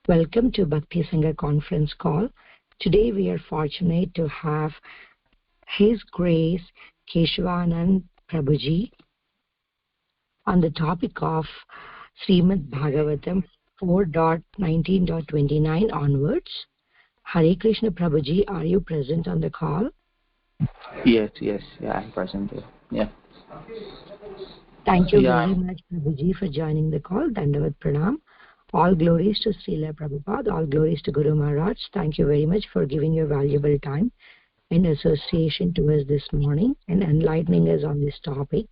Welcome to Bhakti Sangha conference call. Today we are fortunate to have His Grace Keshav Anand Prabhuji on the topic of Srimad Bhagavatam 4.19.29 onwards. Hare Krishna Prabhuji, are you present on the call? Yes, I'm present here. Yeah. Thank you very much, Prabhuji, for joining the call. Dandavat Pranam. All glories to Srila Prabhupada, all glories to Guru Maharaj. Thank you very much for giving your valuable time and association to us this morning and enlightening us on this topic.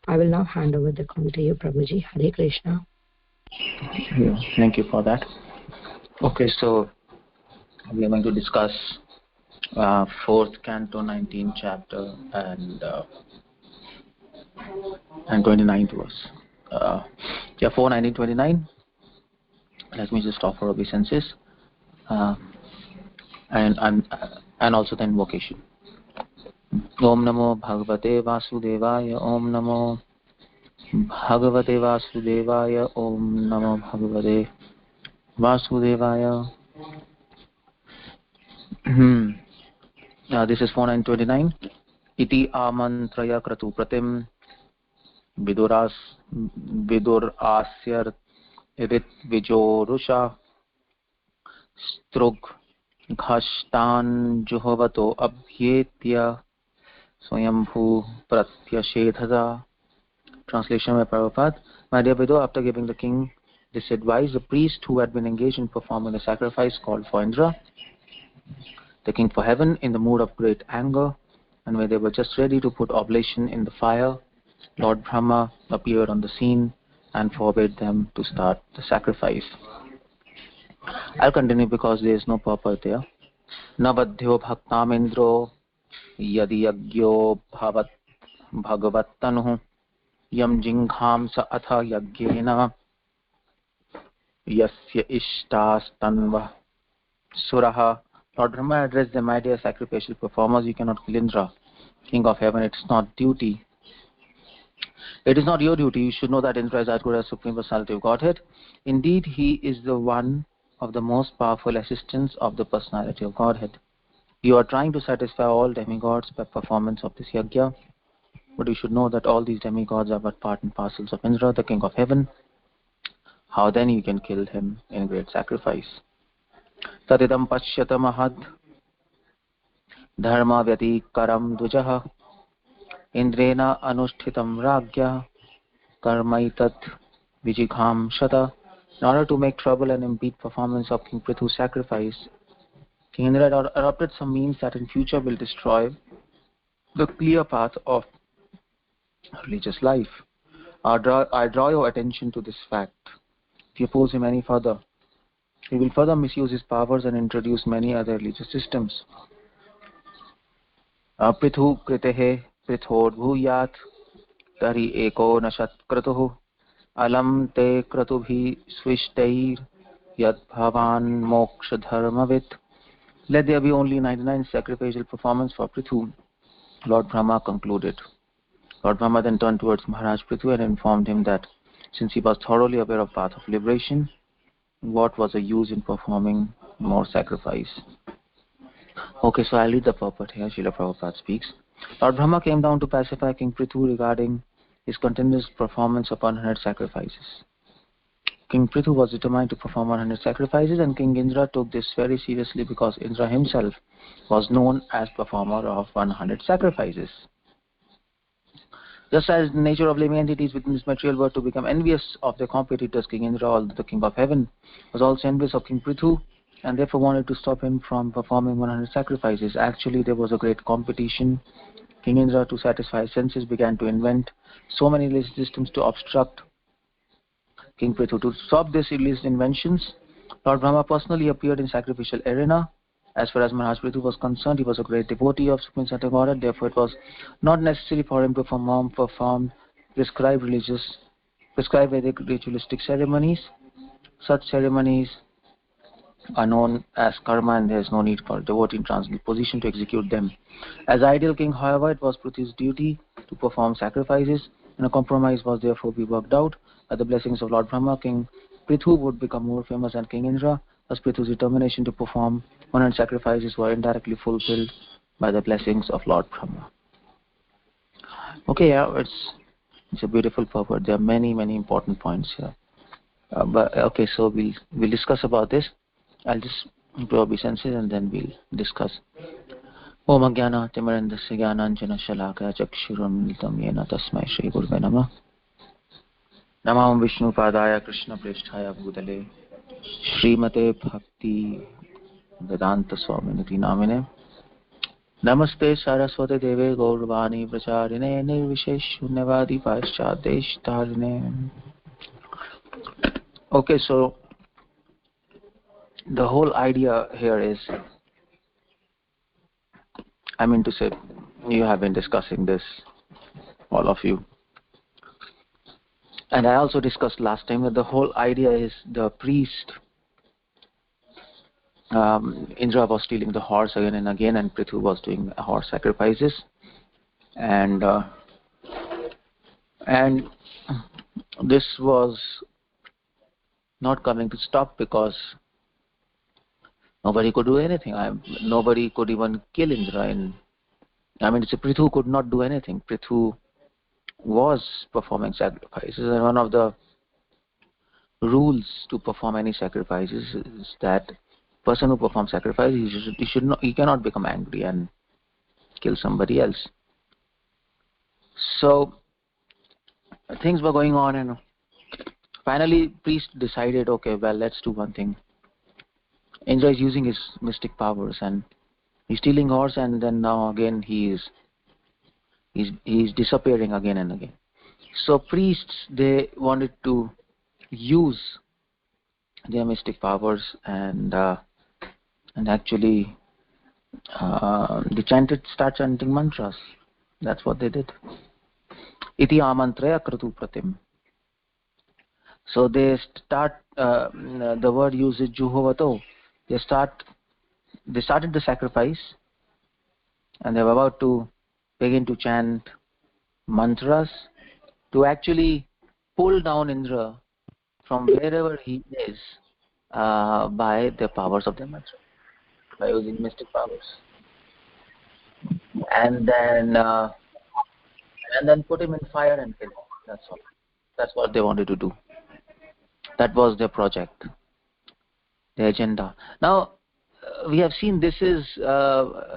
I will now hand over the call to you, Prabhuji. Hare Krishna. Thank you for that. Okay, so we are going to discuss 4th Canto, 19th chapter and 29th verse. 4, 19, 29. Let me just offer obeisances and also the invocation. Om Namo Bhagavate Vasudevaya. Om Namo Bhagavate Vasudevaya. Om Namo Bhagavate Vasudevaya. This is 4.9.29. Iti amantraya kratu pratim vidur asyar rit vijorusha strug ghashtan juhavato abhyetya swayambhu pratyashedhada. Translation by Prabhupada. My dear Vidu, after giving the king this advice, the priest who had been engaged in performing a sacrifice called for Indra, the king for heaven, in the mood of great anger, and when they were just ready to put oblation in the fire, Lord Brahma appeared on the scene and forbade them to start the sacrifice. I'll continue because there is no purport there. Navadhyo bhaktamindro yadi yagyo bhagavattanuh yam jingham sa atha yagyena yasya ishtastanva suraha. Lord Brahma addressed them, my dear sacrificial performers, you cannot kill Indra, king of heaven. It's not duty. It is not your duty. You should know that Indra is as good as Supreme Personality of Godhead. Indeed, he is the one of the most powerful assistants of the Personality of Godhead. You are trying to satisfy all demigods by performance of this yajna, but you should know that all these demigods are but part and parcels of Indra, the king of heaven. How then you can kill him in great sacrifice? Tatidam pashyata mahad dharma vyati karam dujaha indrena anushtitam ragya karmaitat vijigham shata. In order to make trouble and impede performance of King Prithu's sacrifice, King Indra adopted some means that in future will destroy the clear path of religious life. I draw your attention to this fact. If you oppose him any further, he will further misuse his powers and introduce many other religious systems. Prithu kritehe prithod bhuyat tari eko nashat kratuhu alam te kratubhi swishtair yad bhavan moksha dharmavit. Let there be only 99 sacrificial performance for Prithu, Lord Brahma concluded. Lord Brahma then turned towards Maharaj Prithu and informed him that since he was thoroughly aware of path of liberation, what was the use in performing more sacrifice? Okay, so I'll read the purport here. Srila Prabhupada speaks. Lord Brahma came down to pacify King Prithu regarding his continuous performance of 100 sacrifices. King Prithu was determined to perform 100 sacrifices, and King Indra took this very seriously because Indra himself was known as performer of 100 sacrifices. Just as the nature of living entities within this material world to become envious of their competitors, King Indra, the king of heaven, was also envious of King Prithu and therefore wanted to stop him from performing 100 sacrifices. Actually, there was a great competition. King Indra, to satisfy his senses, began to invent so many illicit systems to obstruct King Prithu. To stop these illicit inventions, Lord Brahma personally appeared in sacrificial arena. As far as Maharaj Prithu was concerned, he was a great devotee of Supreme Santa Godhead. Therefore, it was not necessary for him to perform prescribed Vedic ritualistic ceremonies. Such ceremonies are known as karma, and there is no need for a devotee in transcendental position to execute them. As ideal king, however, it was Prithu's duty to perform sacrifices, and a compromise was therefore be worked out. By the blessings of Lord Brahma, King Prithu would become more famous than King Indra. Thus Prithu's determination to perform 100 sacrifices were indirectly fulfilled by the blessings of Lord Brahma. Okay, yeah, it's a beautiful purport. There are many important points here. But okay, so we'll discuss about this. I'll just probably sense it and then we'll discuss. Om Ajnana Timirandasya Jnananjana Shalakaya Chakshurunmilitam Yena Tasmai Shri Gurave Namah. Namah Vishnu Padaya Krishna Preshthaya Bhutale Srimate Bhakti Vedanta Swami Namine. Namaste Saraswati Deve Gaurvani Pracharine Nirvishesh Shunyavadi Paschaddesh Dharine. Okay, so the whole idea here is, I mean to say, you have been discussing this, all of you. And I also discussed last time that the whole idea is the priest, Indra was stealing the horse again and again, and Prithu was doing horse sacrifices. And this was not coming to stop because nobody could do anything. Nobody could even kill Indra. Prithu could not do anything. Prithu was performing sacrifices, and one of the rules to perform any sacrifices is that person who performs sacrifice, he cannot become angry and kill somebody else. So things were going on, and finally priest decided, okay, well, let's do one thing. Indra is using his mystic powers and he's stealing horse, and then now again he's disappearing again and again. So priests, they wanted to use their mystic powers and actually they start chanting mantras. That's what they did. Iti amantraya kratu pratim. So they start, the word uses juhovato. They started the sacrifice, and they were about to begin to chant mantras to actually pull down Indra from wherever he is by the powers of the mantra, by using mystic powers, and then put him in fire and kill him. That's all. That's what they wanted to do. That was their project, their agenda. Now we have seen this is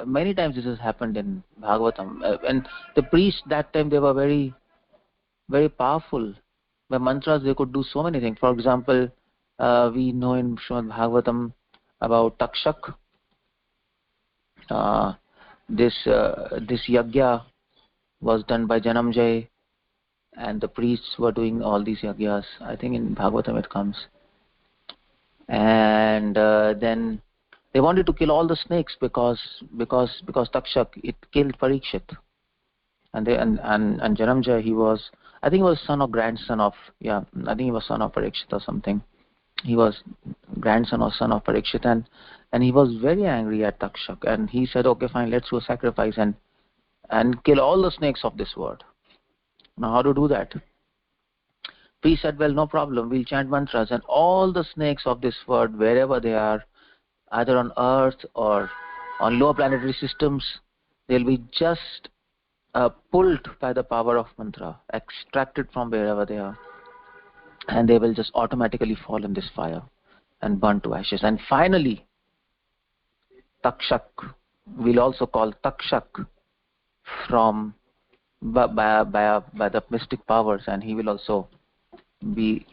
many times this has happened in Bhagavatam, and the priests that time, they were very powerful. By mantras they could do so many things. For example, we know in Srimad Bhagavatam about Takshak. This yagya was done by Janamjay, and the priests were doing all these yagyas. I think in Bhagavatam it comes. And then they wanted to kill all the snakes because Takshak, it killed Parikshit. And Janamjay, he was son or grandson of, I think he was son of Parikshit or something. He was grandson or son of Parikshit, and he was very angry at Takshak, and he said, okay, fine, let's do a sacrifice and kill all the snakes of this world. Now how to do that? Priest said, well, no problem, we'll chant mantras, and all the snakes of this world, wherever they are, either on earth or on lower planetary systems, they'll be just pulled by the power of mantra, extracted from wherever they are, and they will just automatically fall in this fire and burn to ashes. And finally, Takshak, we'll also call Takshak from by the mystic powers, and he will also be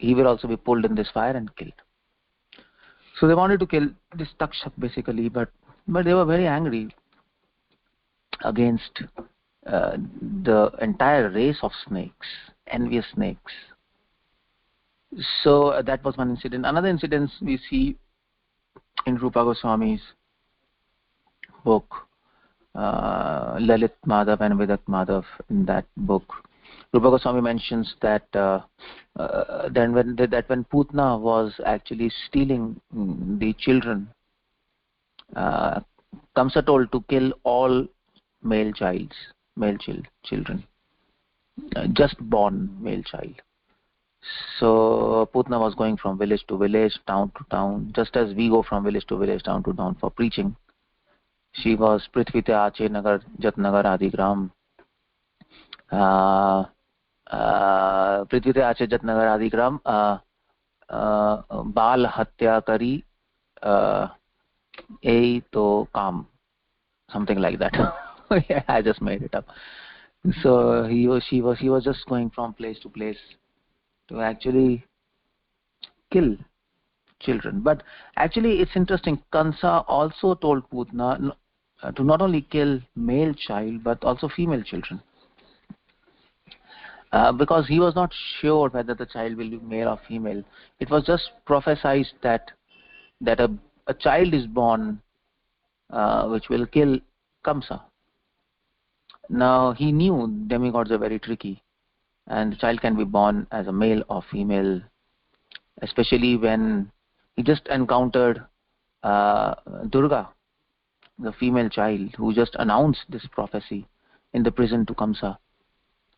pulled in this fire and killed. So they wanted to kill this Takshak basically, but they were very angry against the entire race of snakes, envious snakes. So that was one incident. Another incident we see in Rupa Goswami's book, Lalit Madhav and Vedak Madhav. In that book, Rupa Goswami mentions that when Putna was actually stealing the children, Kamsa told to kill all male children, just born male child. So Putna was going from village to village, town to town, just as we go from village to village, town to town for preaching. She was Prithvite Ache Nagar, Jat Nagar Adigram. Prithvite Ache Jat Nagar Adigram. Bal Hatya Kari A to Kam. Something like that. Yeah, I just made it up. So he was just going from place to place to actually kill children. But actually it's interesting, Kansa also told Putna to not only kill male child but also female children, because he was not sure whether the child will be male or female. It was just prophesied that a child is born which will kill Kamsa. Now he knew demigods are very tricky, and the child can be born as a male or female, especially when he just encountered Durga, the female child who just announced this prophecy in the prison to Kamsa.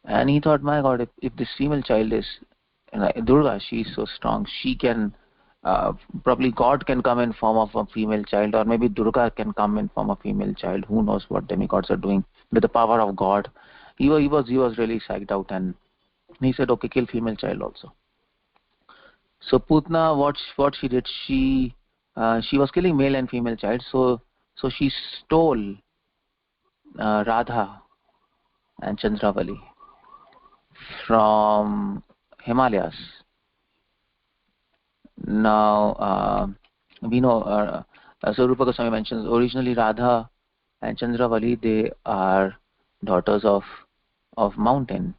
And he thought, my God, if this female child is Durga, she is so strong, she can probably God can come in form of a female child, or maybe Durga can come in form of female child. Who knows what demigods are doing with the power of God. He was really psyched out, and he said, okay, kill female child also. So Putna, what she did, she was killing male and female child. So she stole Radha and Chandravali from Himalayas. Now we know, so Rupa Goswami mentions, originally Radha and Chandravali, they are daughters of mountain.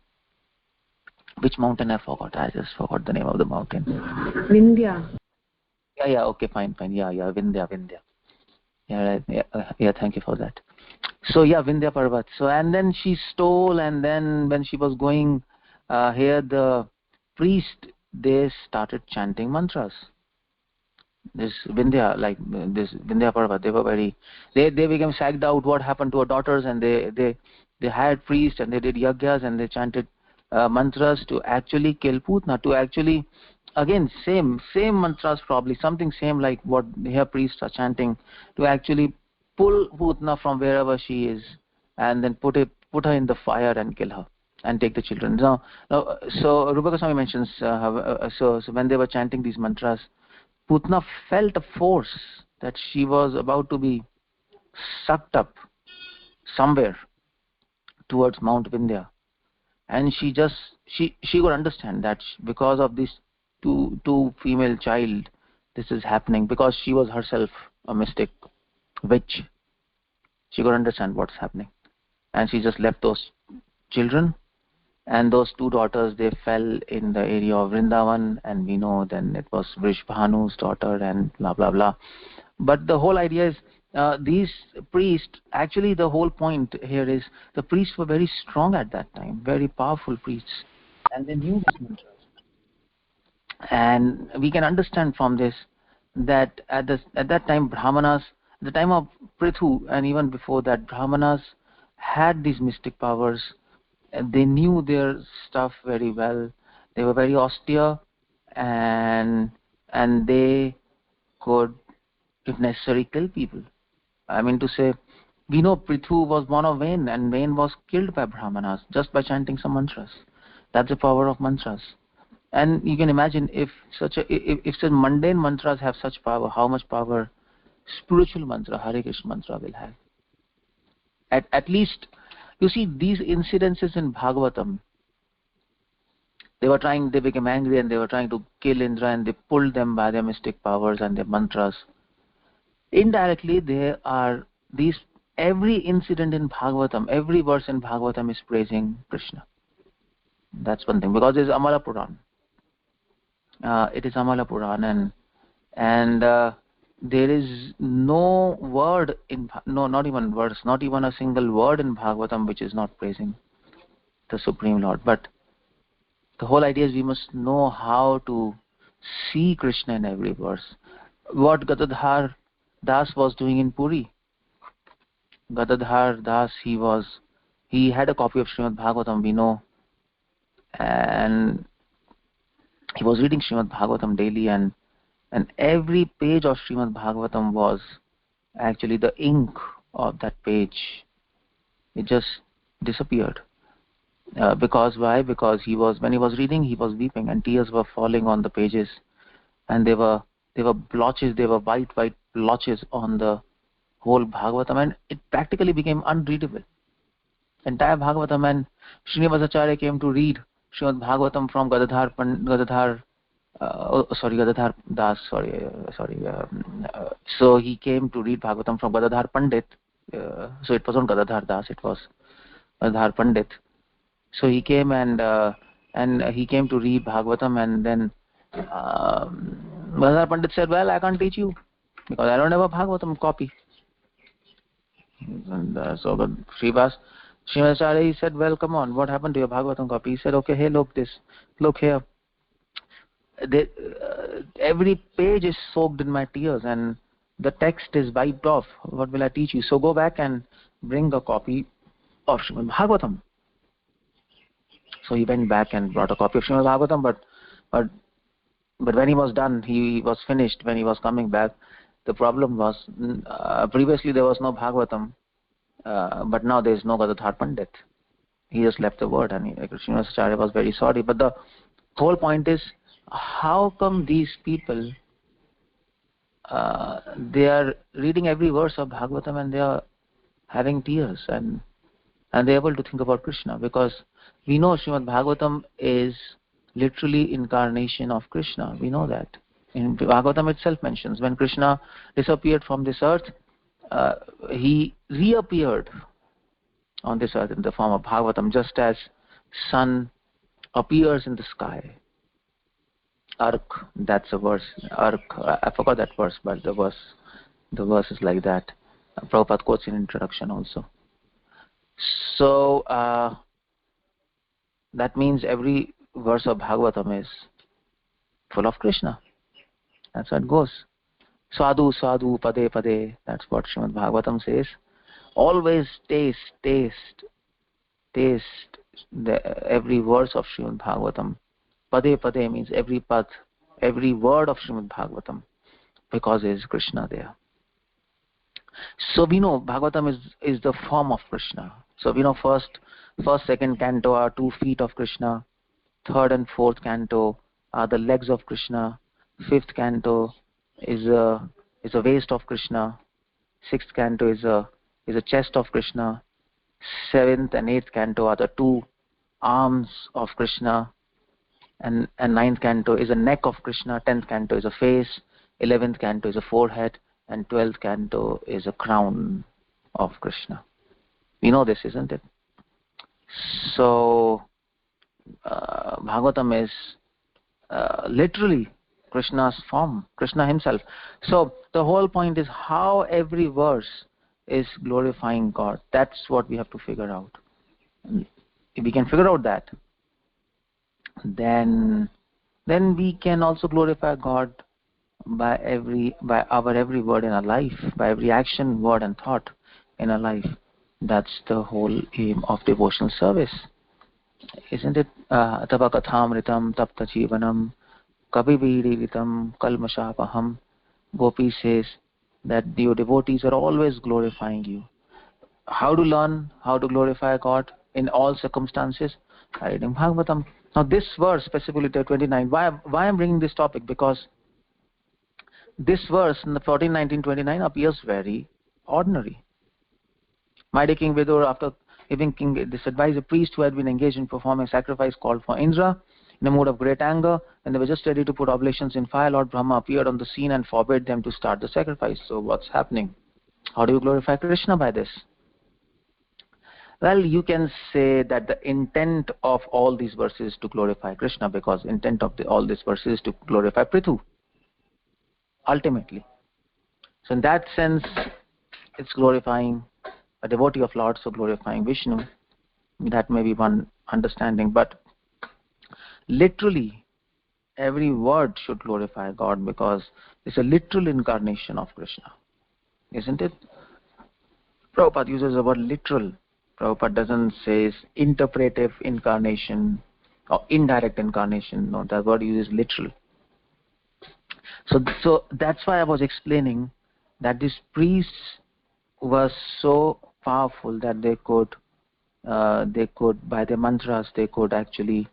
Which mountain I forgot? I just forgot the name of the mountain. Vindhya. Yeah, okay, fine. Yeah, Vindhya. Yeah, right. Yeah, thank you for that. So yeah, Vindhya Parvat. So and then she stole, and then when she was going here, the priest, they started chanting mantras. This Vindhya, like this Vindhya Parvat, they became sagged out. What happened to her daughters? And they hired priests, and they did yagyas, and they chanted mantras to actually kill Putna, to actually, again, same mantras, probably something same like what here priests are chanting, to actually pull Putna from wherever she is, and then put her in the fire and kill her and take the children. Now so Rupa Goswami mentions, so when they were chanting these mantras, Putna felt a force that she was about to be sucked up somewhere towards Mount Vindhya, and she could understand that because of this two female child, this is happening, because she was herself a mystic witch. She could understand what's happening, and she just left those children, and those two daughters, they fell in the area of Vrindavan, and we know then it was Vrishbhanu's daughter and blah blah blah. But the whole idea is, these priests, actually the whole point here is, the priests were very strong at that time, very powerful priests, and they knew this mantra. And we can understand from this that at that time, Brahmanas, at the time of Prithu and even before that, Brahmanas had these mystic powers. They knew their stuff very well. They were very austere, and they could, if necessary, kill people. I mean to say, we know Prithu was born of Vain, and Vain was killed by Brahmanas just by chanting some mantras. That's the power of mantras. And you can imagine, if such mundane mantras have such power, how much power spiritual mantra, Hare Krishna mantra, will have. At least, you see these incidences in Bhagavatam. They became angry, and they were trying to kill Indra, and they pulled them by their mystic powers and their mantras. Indirectly, there are these, every incident in Bhagavatam, every verse in Bhagavatam is praising Krishna. That's one thing, because it's Amala Puran. It is Amala Puran, and there is no word not even verse, not even a single word in Bhagavatam which is not praising the Supreme Lord. But the whole idea is, we must know how to see Krishna in every verse. What Gadadhar Das was doing in Puri. Gadadhar Das, he had a copy of Srimad Bhagavatam, we know, and he was reading Srimad Bhagavatam daily, and every page of Srimad Bhagavatam was actually the ink of that page. It just disappeared. Because why? Because when he was reading, he was weeping, and tears were falling on the pages, and there were blotches, there were white blotches on the whole Bhagavatam, and it practically became unreadable. Entire Bhagavatam, and Srinivasacharya came to read Srimad Bhagavatam from Gadadhar Das. So he came to read Bhagavatam from Gadadhar Pandit. So it was on Gadadhar Das. It was Gadadhar Pandit. So he came and he came to read Bhagavatam, and then Gadadhar Pandit said, "Well, I can't teach you because I don't have a Bhagavatam copy." And so Srimad he said, "Well, come on, what happened to your Bhagavatam copy?" He said, "Okay, hey, look here. Every page is soaked in my tears, and the text is wiped off. What will I teach you? So go back and bring a copy of Srimad Bhagavatam." So he went back and brought a copy of Srimad Bhagavatam, but when he was done, he was finished. When he was coming back, the problem was previously there was no Bhagavatam, but now there is no Gadadhar Pandit. He just left the word, and Srinivasacharya was very sorry. But the whole point is, how come these people they are reading every verse of Bhagavatam and they are having tears and they're able to think about Krishna? Because we know Srimad Bhagavatam is literally incarnation of Krishna. We know that. In Bhagavatam itself mentions when Krishna disappeared from this earth, he reappeared on this earth in the form of Bhagavatam, just as sun appears in the sky. Ark, that's a verse. Ark, I forgot that verse, but the verse is like that. Prabhupada quotes in introduction also. So that means every verse of Bhagavatam is full of Krishna. That's how it goes. Sadhu, sadhu, pade, pade. That's what Srimad Bhagavatam says. Always taste every verse of Srimad Bhagavatam. Pade, pade means every path, every word of Srimad Bhagavatam, because there is Krishna there. So we know Bhagavatam is the form of Krishna. So we know first, second canto are 2 feet of Krishna. Third and fourth canto are the legs of Krishna. Fifth canto is a waist of Krishna. Sixth canto is a chest of Krishna. Seventh and eighth canto are the 2 arms of Krishna. And ninth canto is a neck of Krishna. 10th canto is a face. 11th canto is a forehead. And 12th canto is a crown of Krishna. We know this, isn't it? So Bhagavatam is literally Krishna's form, Krishna himself. So the whole point is how every verse is glorifying God. That's what we have to figure out. If we can figure out that, then we can also glorify God by our every word in our life, by every action, word and thought in our life. That's the whole aim of devotional service, isn't it? Tava kathamritam tapta jivanam kavividiritam kalmashapaham. Gopi says that your devotees are always glorifying you. How to learn how to glorify God in all circumstances? By reading Bhagavatam. Now this verse, specifically 29, why I'm bringing this topic? Because this verse in the 14, 19, 29 appears very ordinary. My dear King Vidur, after giving King this advice, a priest who had been engaged in performing sacrifice called for Indra in a mood of great anger. When they were just ready to put oblations in fire, Lord Brahma appeared on the scene and forbade them to start the sacrifice. So what's happening? How do you glorify Krishna by this? Well, you can say that the intent of all these verses is to glorify Krishna, because intent of all these verses is to glorify Prithu, ultimately. So in that sense, it's glorifying a devotee of Lord, so glorifying Vishnu. That may be one understanding, but literally every word should glorify God, because it's a literal incarnation of Krishna, isn't it? Prabhupada uses the word literal. Prabhupada doesn't say interpretive incarnation or indirect incarnation. No, that word used is literal. So that's why I was explaining that these priests were so powerful that they could by their mantras they could actually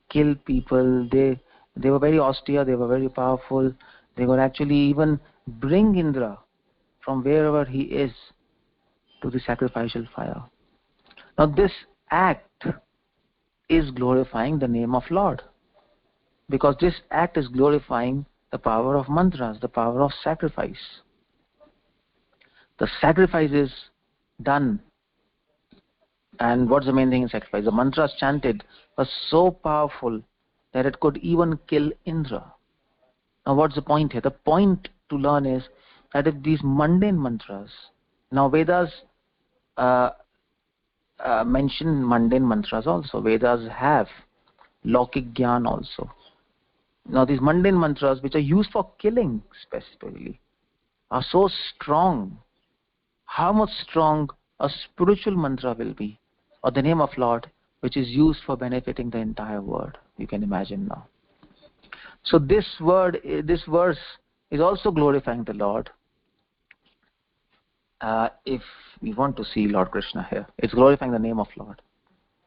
kill people. They were very austere, they were very powerful. They could actually even bring Indra from wherever he is to the sacrificial fire. Now this act is glorifying the name of Lord, because this act is glorifying the power of mantras, the power of sacrifice. The sacrifice is done. And what's the main thing in sacrifice? The mantras chanted was so powerful that it could even kill Indra. Now what's the point here? The point to learn is that if these mundane mantras, now Vedas mention mundane mantras also. Vedas have Laukik Gyan also. Now these mundane mantras, which are used for killing specifically, are so strong. How much strong a spiritual mantra will be, or the name of Lord, which is used for benefiting the entire world. You can imagine now. So this verse is also glorifying the Lord. If we want to see Lord Krishna here, it's glorifying the name of Lord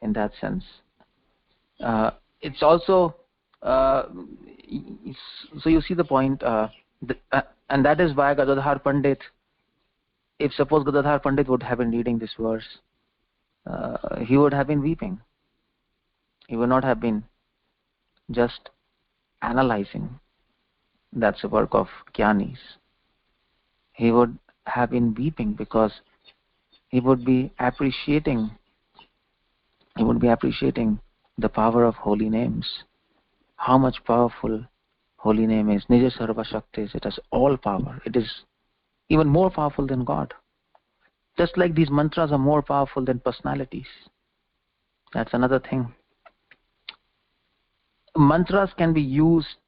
in that sense. It's also so you see the point, and that is why Gadadhar Pandit, if suppose Gadadhar Pandit would have been reading this verse, he would have been weeping. He would not have been just analyzing. That's the work of Jnanis. He would have been weeping because he would be appreciating the power of holy names. How much powerful holy name is. Nija Sarva Shaktis. It has all power. It is even more powerful than God. Just like these mantras are more powerful than personalities. That's another thing. Mantras can be used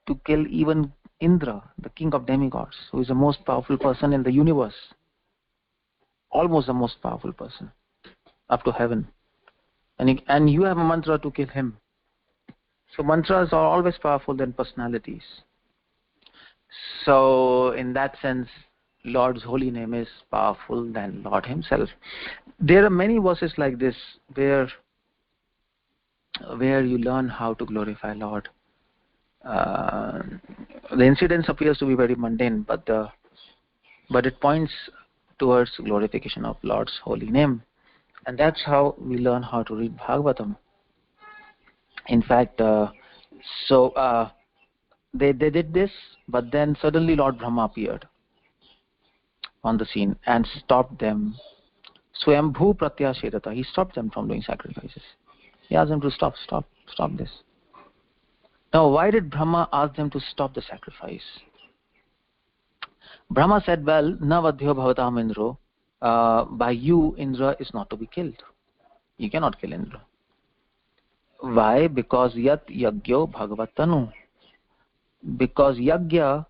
to kill even Indra, the king of demigods, who is the most powerful person in the universe. Almost the most powerful person, up to heaven. And you have a mantra to kill him. So mantras are always powerful than personalities. So in that sense, Lord's holy name is powerful than Lord himself. There are many verses like this where you learn how to glorify Lord. The incident appears to be very mundane, but it points towards glorification of Lord's holy name, and that's how we learn how to read Bhagavatam. In fact, they did this, but then suddenly Lord Brahma appeared on the scene and stopped them. Swayambhu pratyashedata. He stopped them from doing sacrifices. He asked them to stop this. Now, why did Brahma ask them to stop the sacrifice? Brahma said, well, navadhyo bhavatam Indro, by you Indra is not to be killed. You cannot kill Indra. Why? Because yat yagyo bhagavat tanu. Because yagya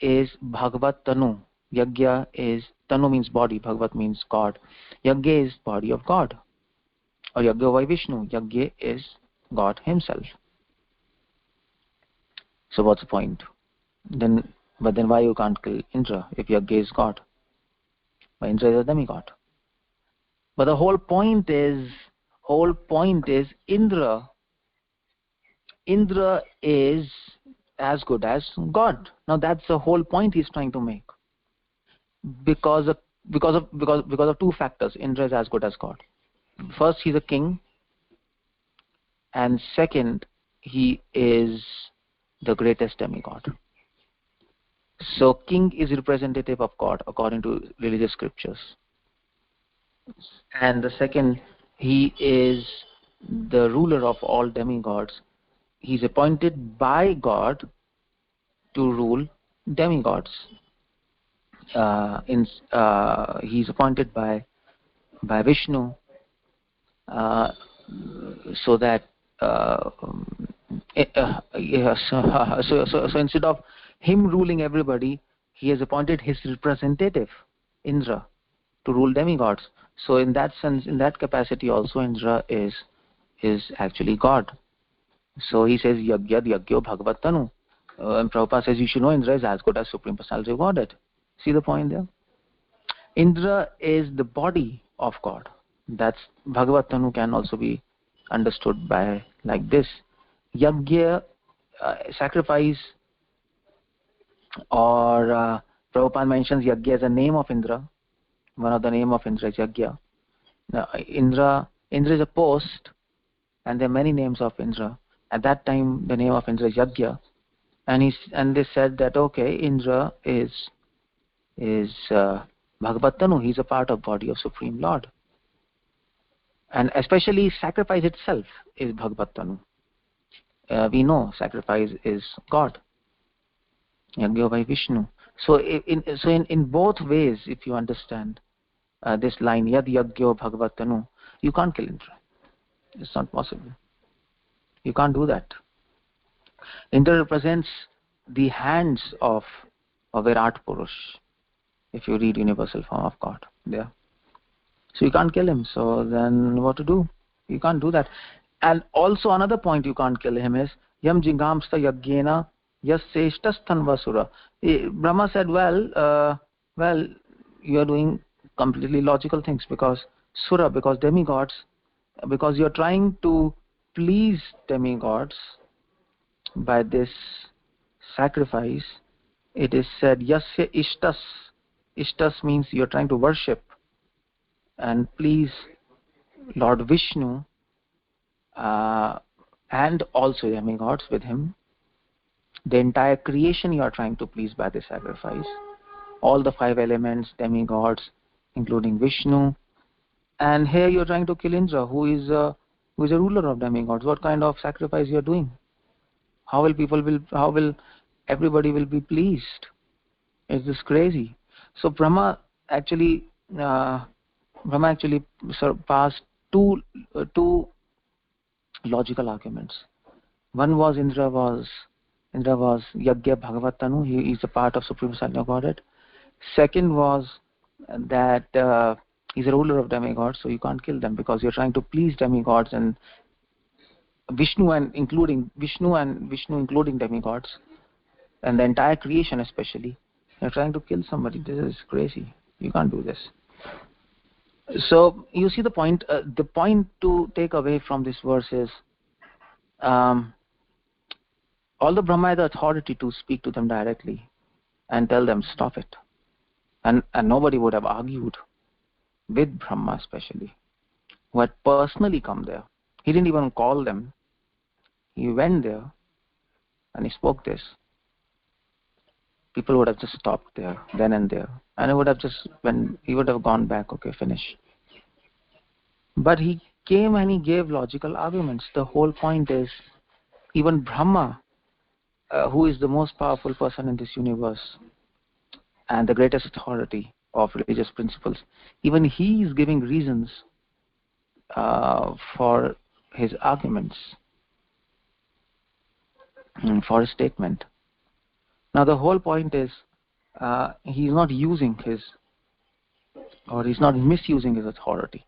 is bhagavat tanu. Yagya is, tanu means body, bhagavat means God. Yagya is body of God. Or yagya vai Vishnu. Yagya is God himself. So what's the point? But then why you can't kill Indra if Yagya is God? Why Indra is a demigod? But the whole point is Indra is as good as God. Now that's the whole point he's trying to make. Because of two factors, Indra is as good as God. First, he's a king, and second, he is the greatest demigod. So king is representative of God according to religious scriptures. And the second, he is the ruler of all demigods. He's appointed by God to rule demigods. He's appointed by Vishnu so that so instead of him ruling everybody, he has appointed his representative Indra to rule demigods. So in that sense, in that capacity also, Indra is actually God. So he says, Yagyad Yagyo Bhagavat Tanu. And Prabhupada says, you should know Indra is as good as Supreme Personality of Godhead. See the point there? Indra is the body of God. That's Bhagavat Tanu can also be understood by like this. Yagya, sacrifice, or Prabhupada mentions Yagya as a name of Indra. One of the name of Indra is Yagya. Now, Indra is a post, and there are many names of Indra. At that time, the name of Indra is Yagya, and they said that okay, Indra is Bhagavat Tanu. He's a part of body of Supreme Lord, and especially sacrifice itself is Bhagavat Tanu. We know sacrifice is God. Yagyo by Vishnu. So in both ways, if you understand this line, Yad Yagyo Bhagavat Tanu, you can't kill Indra. It's not possible. You can't do that. Indra represents the hands of Virat Purush, if you read Universal Form of God there. So you can't kill him. So then what to do? You can't do that. And also another point you can't kill him is Yam Jingamsta Yagyena Yas Seshtas Tanvasura. Brahma said, well, you are doing completely logical things because Sura, because demigods, because you are trying to please demigods by this sacrifice. It is said, Yasya Ishtas. Ishtas means you are trying to worship and please Lord Vishnu and also demigods with him. The entire creation you are trying to please by this sacrifice. All the 5 elements, demigods, including Vishnu. And here you are trying to kill Indra, who is a ruler of demigods. What kind of sacrifice you are doing? How will everybody will be pleased? Is this crazy? So Brahma actually surpassed two logical arguments. One was Indra was Yagya Bhagavat Tanu. He is a part of Supreme Personality of Godhead. Second was that he's a ruler of demigods, so you can't kill them because you're trying to please demigods and Vishnu including demigods and the entire creation especially. You're trying to kill somebody. This is crazy. You can't do this. So you see the point. The point to take away from this verse is, although Brahma had the authority to speak to them directly and tell them stop it, and nobody would have argued with Brahma, especially who had personally come there. He didn't even call them. He went there and he spoke this. People would have just stopped there, then and there, and he would have gone back. Okay, finish. But he came and he gave logical arguments. The whole point is, even Brahma, who is the most powerful person in this universe and the greatest authority of religious principles, even he is giving reasons for his arguments, for his statement. Now the whole point is, he is not using he's not misusing his authority.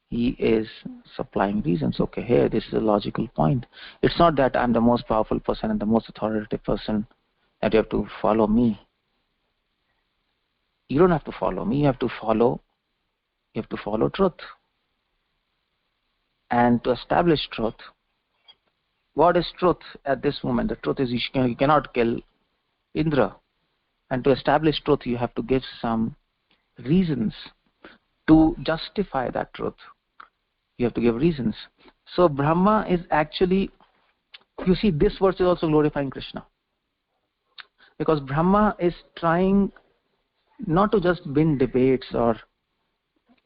He is supplying reasons. Okay, here, this is a logical point. It's not that I'm the most powerful person and the most authoritative person that you have to follow me. You don't have to follow me. You have to follow truth. And to establish truth, what is truth at this moment? The truth is you cannot kill Indra. And to establish truth, you have to give some reasons to justify that truth. You have to give reasons. So Brahma is actually, you see, this verse is also glorifying Krishna. Because Brahma is trying not to just win debates or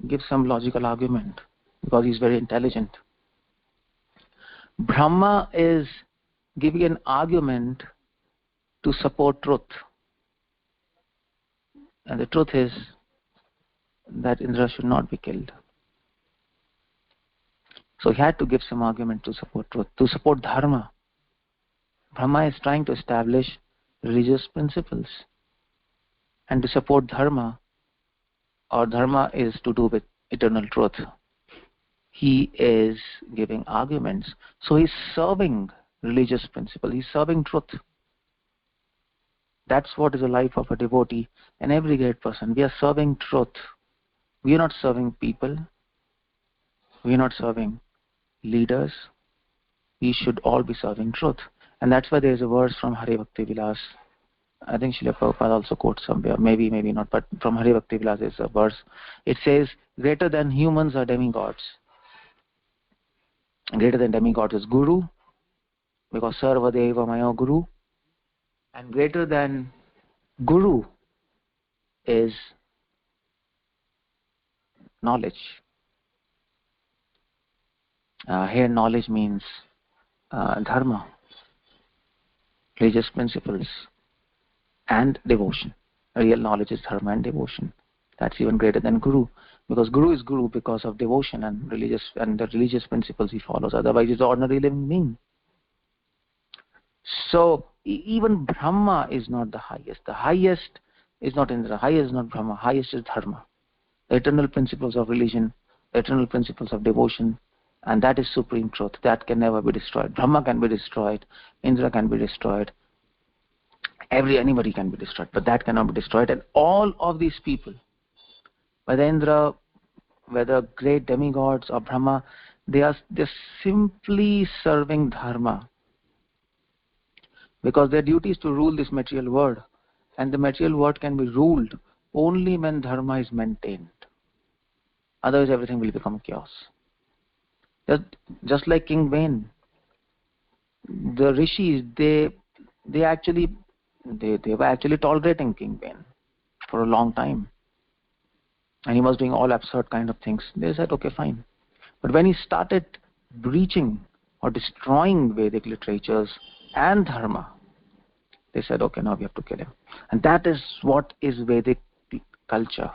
give some logical argument, because he's very intelligent. Brahma is giving an argument to support truth. And the truth is that Indra should not be killed. So he had to give some argument to support truth, to support dharma. Brahma is trying to establish religious principles. And to support dharma, or dharma is to do with eternal truth. He is giving arguments. So he's serving religious principle. He's serving truth. That's what is the life of a devotee and every great person. We are serving truth. We are not serving people. We are not serving leaders. We should all be serving truth. And that's why there is a verse from Hare Bhakti Vilas. I think Srila Prabhupada also quotes somewhere. Maybe not. But from Hare Bhakti Vilas is a verse. It says, greater than humans are demigods. Greater than demigods is Guru, because Sarva Deva Maya Guru. And greater than Guru is knowledge. Here knowledge means dharma, religious principles, and devotion. Real knowledge is dharma and devotion. That's even greater than Guru, because Guru is Guru because of devotion and the religious principles he follows. Otherwise, he's an ordinary living being. So even Brahma is not the highest. The highest is not Indra. Highest is not Brahma. Highest is dharma. The eternal principles of religion, the eternal principles of devotion, and that is supreme truth. That can never be destroyed. Brahma can be destroyed. Indra can be destroyed. Anybody can be destroyed, but that cannot be destroyed. And all of these people, whether Indra, whether great demigods or Brahma, they're simply serving dharma, because their duty is to rule this material world, and the material world can be ruled only when dharma is maintained. Otherwise, everything will become chaos. Just like King Vain, the rishis, they were actually tolerating King Vain for a long time, and he was doing all absurd kind of things. They said, okay, fine. But when he started breaching or destroying Vedic literatures and dharma, they said, okay, now we have to kill him. And that is what is Vedic culture.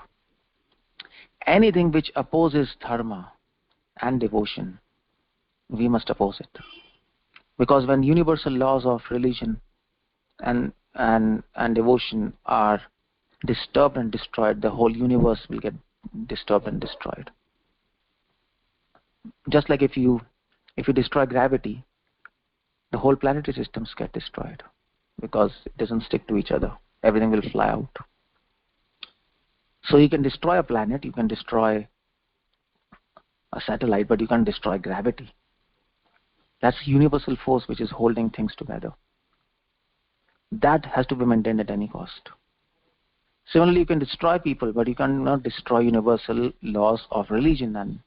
Anything which opposes dharma and devotion, we must oppose it. Because when universal laws of religion and devotion are disturbed and destroyed, the whole universe will get disturbed and destroyed. Just like if you destroy gravity, the whole planetary systems get destroyed, because it doesn't stick to each other. Everything will fly out. So you can destroy a planet, you can destroy a satellite, but you can't destroy gravity. That's universal force which is holding things together. That has to be maintained at any cost. Similarly, you can destroy people, but you cannot destroy universal laws of religion and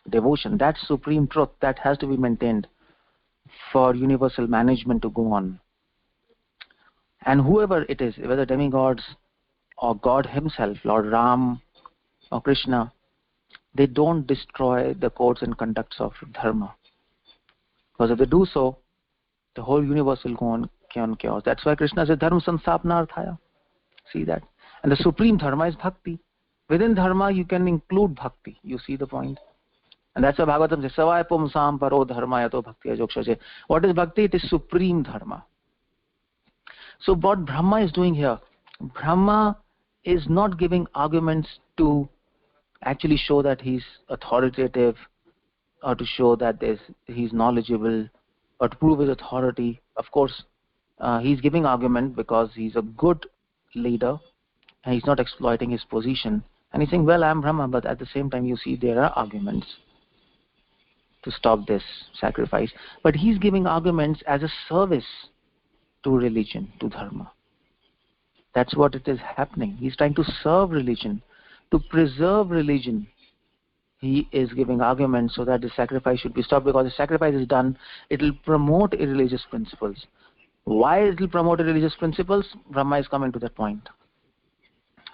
devotion. That's supreme truth. That has to be maintained for universal management to go on. And whoever it is, whether demigods or God himself, Lord Ram or Krishna, they don't destroy the codes and conducts of dharma. Because if they do so, the whole universe will go on chaos. That's why Krishna says, Dharma Samsapnarthaya. See that? And the supreme dharma is bhakti. Within dharma, you can include bhakti. You see the point? And that's why Bhagavatam says, Savai pumsam paro dharma yato bhakti ajokshaje. What is bhakti? It is supreme dharma. So what Brahma is doing here, Brahma is not giving arguments to actually show that he's authoritative, or to show that he's knowledgeable, or to prove his authority. Of course, he's giving argument because he's a good leader and he's not exploiting his position. And he's saying, well, I'm Brahma, but at the same time, you see, there are arguments to stop this sacrifice. But he's giving arguments as a service to religion, to dharma. That's what it is happening. He's trying to serve religion, to preserve religion. He is giving arguments so that the sacrifice should be stopped, because if sacrifice is done, it will promote irreligious principles. Why it will promote irreligious principles? Brahma is coming to that point.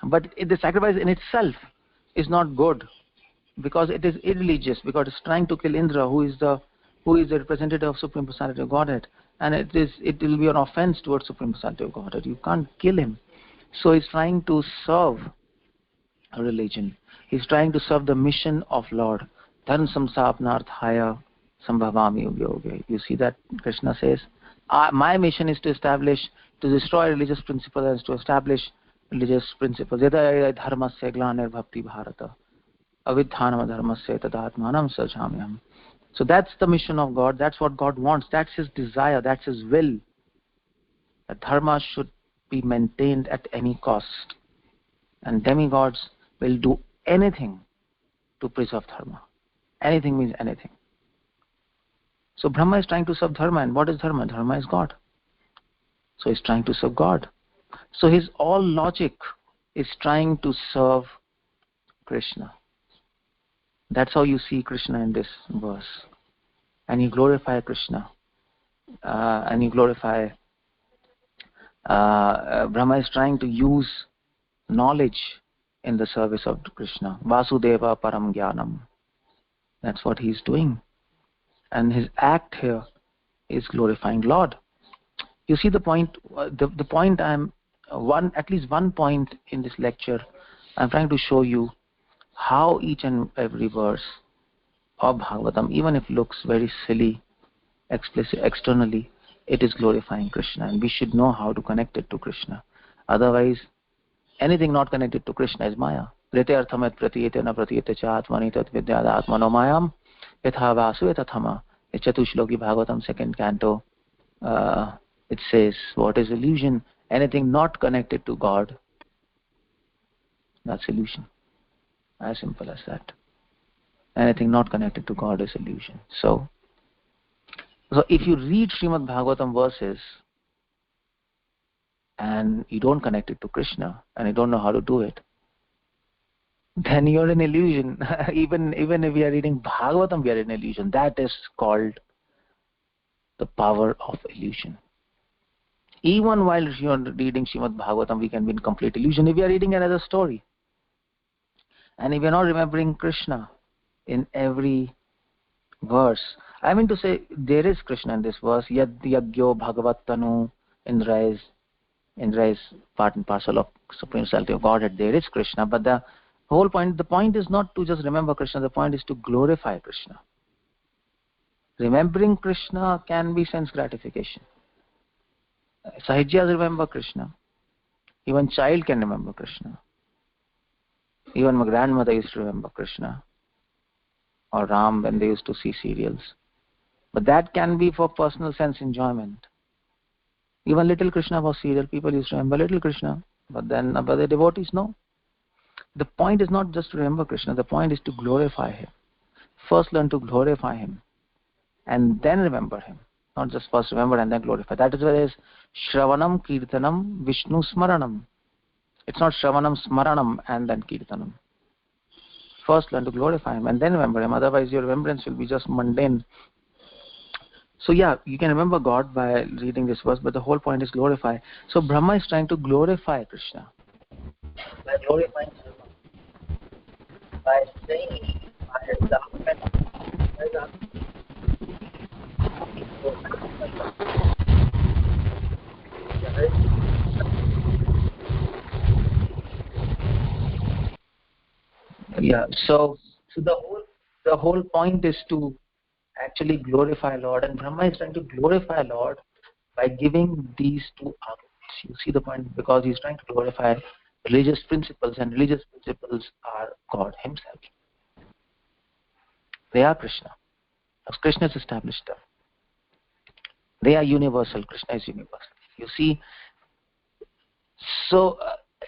But the sacrifice in itself is not good, because it is irreligious, because it's trying to kill Indra, who is the representative of Supreme Personality of Godhead, and it will be an offense towards Supreme Personality of Godhead. You can't kill him. So he's trying to serve a religion. He's trying to serve the mission of Lord. Dharma samsapnarthaya sambhavami yoge. You see that Krishna says, my mission is to destroy religious principles, and to establish religious principles. Yada dharmasya glanir bhakti bharata avidhanam dharmasya tadatmanam sajamyam. So that's the mission of God. That's what God wants. That's His desire. That's His will. That dharma should be maintained at any cost. And demigods will do anything to preserve dharma. Anything means anything. So Brahma is trying to serve dharma. And what is dharma? Dharma is God. So he's trying to serve God. So his all logic is trying to serve Krishna. That's how you see Krishna in this verse. And you glorify Krishna. And you glorify... Brahma is trying to use knowledge in the service of Krishna. Vasudeva param jnanam. That's what he's doing. And his act here is glorifying Lord. You see the point? The point at least one point in this lecture, I'm trying to show you how each and every verse of Bhagavatam, even if it looks very silly, explicit externally, it is glorifying Krishna, and we should know how to connect it to Krishna. Otherwise, anything not connected to Krishna is Maya. Prete arthamet pratiyete na pratiyete cha atmani tat vidyada atmano mayam yatha vasu yatathama. In Chatushloki Bhagavatam, 2nd canto, it says, what is illusion? Anything not connected to God, that's illusion. As simple as that. Anything not connected to God is illusion. So if you read Srimad Bhagavatam verses and you don't connect it to Krishna and you don't know how to do it, then you're in illusion. even if we are reading Bhagavatam, we are in illusion. That is called the power of illusion. Even while you're reading Srimad Bhagavatam, we can be in complete illusion if we are reading another story. And if we are not remembering Krishna in every verse, I mean to say, there is Krishna in this verse. Yad yagyo bhagavatanu. Indra is part and parcel of Supreme Personality of Godhead. There is Krishna, but the point is not to just remember Krishna. The point is to glorify Krishna. Remembering Krishna can be sense gratification. Sahajyas remember Krishna. Even child can remember Krishna. Even my grandmother used to remember Krishna or Ram when they used to see serials. But that can be for personal sense enjoyment. Even little Krishna was serial. People used to remember little Krishna. But the devotees, no. The point is not just to remember Krishna. The point is to glorify Him. First learn to glorify Him. And then remember Him. Not just first remember and then glorify. That is why there is Shravanam, Kirtanam, Vishnu Smaranam. It's not Shravanam, Smaranam and then Kirtanam. First learn to glorify Him and then remember Him. Otherwise your remembrance will be just mundane. So yeah, you can remember God by reading this verse, but the whole point is glorify. So Brahma is trying to glorify Krishna. By glorifying Krishna. By saying, yeah, so the whole point is to actually glorify Lord, and Brahma is trying to glorify Lord by giving these two arguments. You see the point, because he's trying to glorify religious principles, and religious principles are God Himself. They are Krishna, because Krishna has established them. They are universal. Krishna is universal. You see, so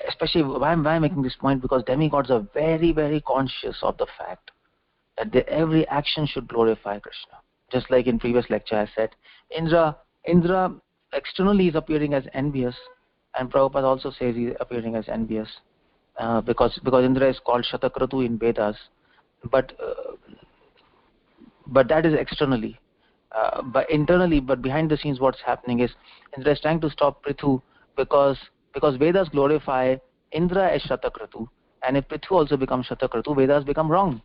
especially why am I making this point? Because demigods are very, very conscious of the fact that every action should glorify Krishna. Just like in previous lecture I said, Indra externally is appearing as envious, and Prabhupada also says he is appearing as envious because Indra is called Shatakratu in Vedas, but that is externally. But internally, but behind the scenes, what's happening is Indra is trying to stop Prithu because Vedas glorify Indra as Shatakratu, and if Prithu also becomes Shatakratu, Vedas become wrong.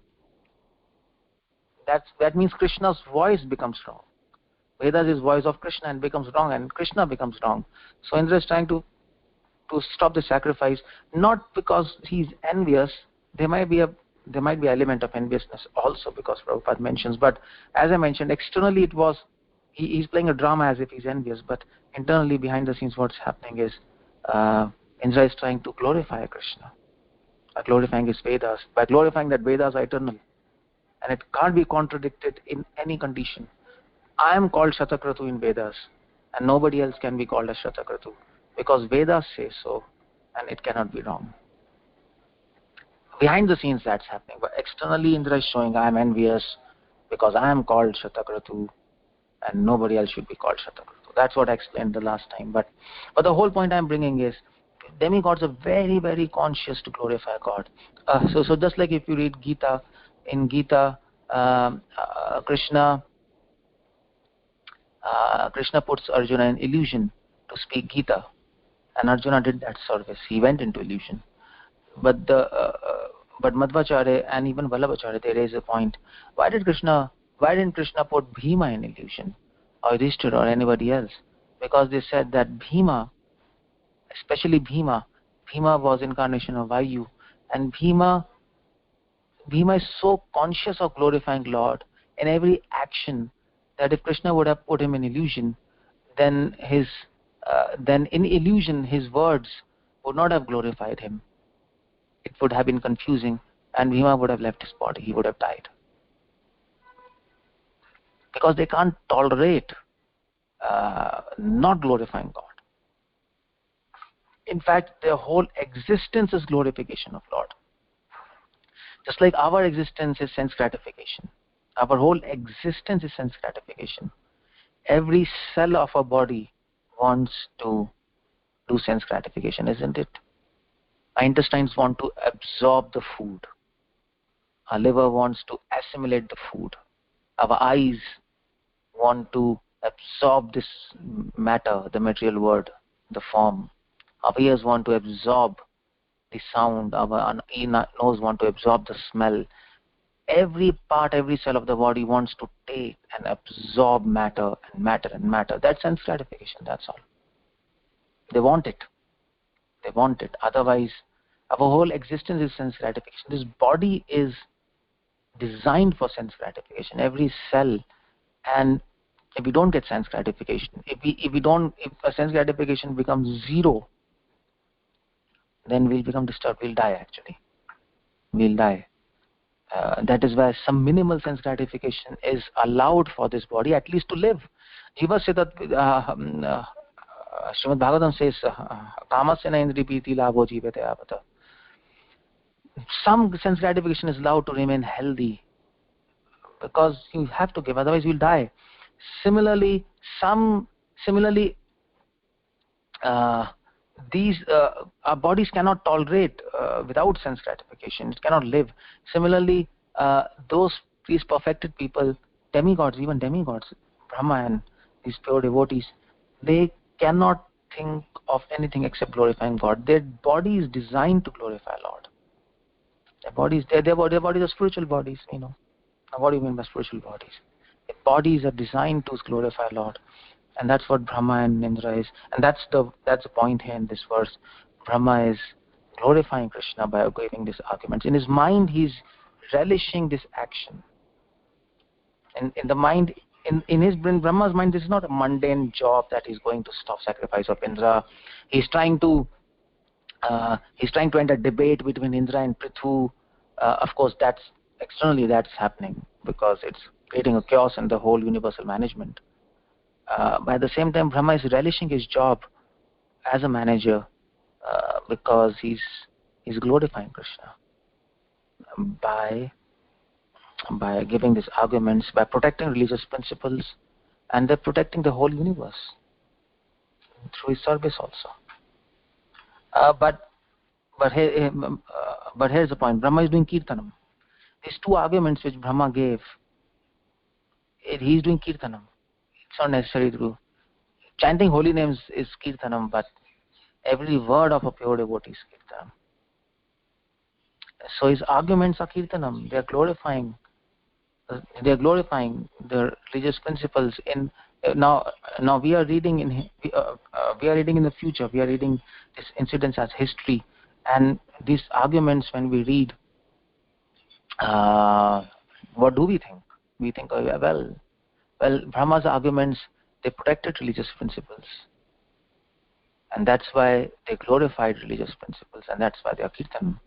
That means Krishna's voice becomes wrong. Vedas is voice of Krishna and becomes wrong, and Krishna becomes wrong. So Indra is trying to stop the sacrifice, not because he's envious. There might be an element of enviousness also, because Prabhupada mentions. But as I mentioned, externally it was he's playing a drama as if he's envious, but internally behind the scenes what's happening is Indra is trying to glorify Krishna by glorifying his Vedas, by glorifying that Vedas are eternal and it can't be contradicted in any condition. I am called Shatakratu in Vedas and nobody else can be called as Shatakratu because Vedas say so and it cannot be wrong. Behind the scenes that's happening, but externally Indra is showing I am envious because I am called Shatakratu and nobody else should be called Shatakratu. That's what I explained the last time. But the whole point I'm bringing is demigods are very, very conscious to glorify God. So just like if you read Gita, in Gita, Krishna puts Arjuna in illusion to speak Gita, and Arjuna did that service. He went into illusion. But Madhvacharya and even Vallabhacharya, they raise a point. Why didn't Krishna put Bhima in illusion, or Yudhishthira, or anybody else? Because they said that Bhima, especially Bhima was incarnation of Vayu, and Bhima is so conscious of glorifying Lord in every action that if Krishna would have put him in illusion, then in illusion his words would not have glorified him. It would have been confusing, and Bhima would have left his body. He would have died. Because they can't tolerate not glorifying God. In fact, their whole existence is glorification of Lord. Just like our existence is sense gratification. Our whole existence is sense gratification. Every cell of our body wants to do sense gratification, isn't it? Our intestines want to absorb the food. Our liver wants to assimilate the food. Our eyes want to absorb this matter, the material world, the form. Our ears want to absorb the sound. Our nose want to absorb the smell. Every part, every cell of the body wants to take and absorb matter and matter and matter. That's sense gratification, that's all. They want it. They want it. Otherwise, our whole existence is sense gratification. This body is designed for sense gratification. Every cell. And if we don't get sense gratification, if a sense gratification becomes zero, then we'll become disturbed. We'll die actually. We'll die. That is why some minimal sense gratification is allowed for this body, at least to live. Jiva said that Srimad Bhagavatam says, Kamasya na indri piti labho jivate apata. Some sense gratification is allowed to remain healthy because you have to give, otherwise you'll die. Similarly, these our bodies cannot tolerate without sense gratification. It cannot live. Similarly, these perfected people, demigods, even demigods, Brahma and these pure devotees, they cannot think of anything except glorifying God. Their body is designed to glorify Lord. Their bodies are spiritual bodies. You know, what do you mean by spiritual bodies? Their bodies are designed to glorify Lord. And that's what Brahma and Indra is. And that's the point here in this verse. Brahma is glorifying Krishna by giving these arguments. In his mind, he's relishing this action. And in the mind, in Brahma's mind, this is not a mundane job that he's going to stop sacrifice of Indra. He's trying to enter debate between Indra and Prithu. Of course, externally that's happening because it's creating a chaos in the whole universal management. But at the same time, Brahma is relishing his job as a manager because he's glorifying Krishna by giving these arguments, by protecting religious principles, and they're protecting the whole universe through his service also. But here's the point: Brahma is doing kirtanam. These two arguments which Brahma gave, he's doing kirtanam. It's not necessary to do. Chanting holy names is kirtanam, but every word of a pure devotee is kirtanam. So his arguments are kirtanam. They are glorifying the religious principles. Now we are reading in the future. We are reading these incidents as history, and these arguments, when we read, what do we think? We think, oh, well, Brahma's arguments, they protected religious principles. And that's why they glorified religious principles, and that's why they are kirtan.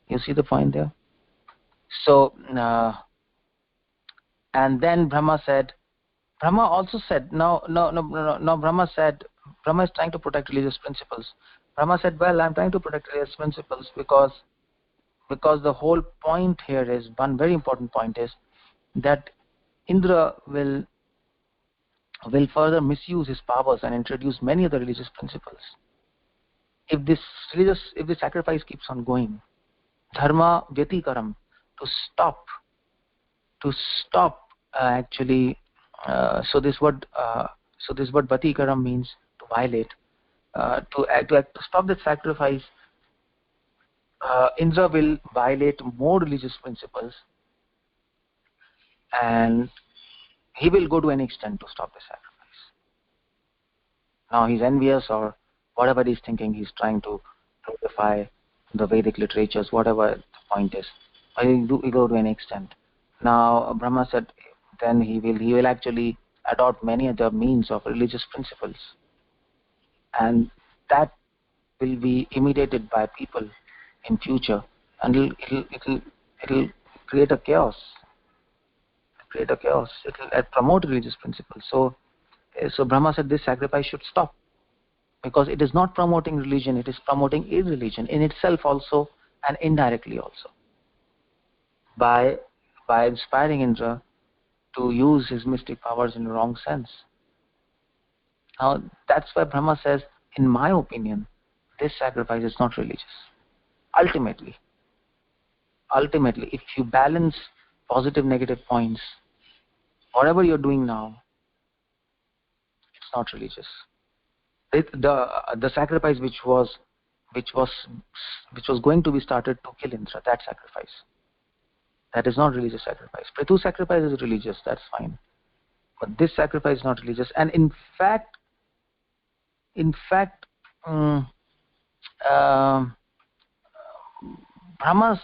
You see the point there? So, and then Brahma also said, no, Brahma is trying to protect religious principles. Brahma said, well, I'm trying to protect religious principles because the whole point here is, one very important point is, that Indra will further misuse his powers and introduce many other religious principles. If this sacrifice keeps on going, dharma vyatikaram, to stop actually, so this word vyatikaram means to violate, to stop the sacrifice. Indra will violate more religious principles, and he will go to any extent to stop the sacrifice. Now he's envious or whatever he's thinking, he's trying to glorify the Vedic literatures, whatever the point is. He'll go to any extent. Now Brahma said, then he will actually adopt many other means of religious principles, and that will be imitated by people in future, and it'll create a chaos. It'll promote religious principles. So Brahma said this sacrifice should stop, because it is not promoting religion, it is promoting irreligion in itself also, and indirectly also, by inspiring Indra to use his mystic powers in the wrong sense. Now that's why Brahma says, in my opinion, this sacrifice is not religious. Ultimately, if you balance positive negative points, whatever you're doing now, it's not religious. The sacrifice which was going to be started to kill Indra, that sacrifice, that is not religious sacrifice. Prithu sacrifice is religious, that's fine, but this sacrifice is not religious. And in fact, Brahma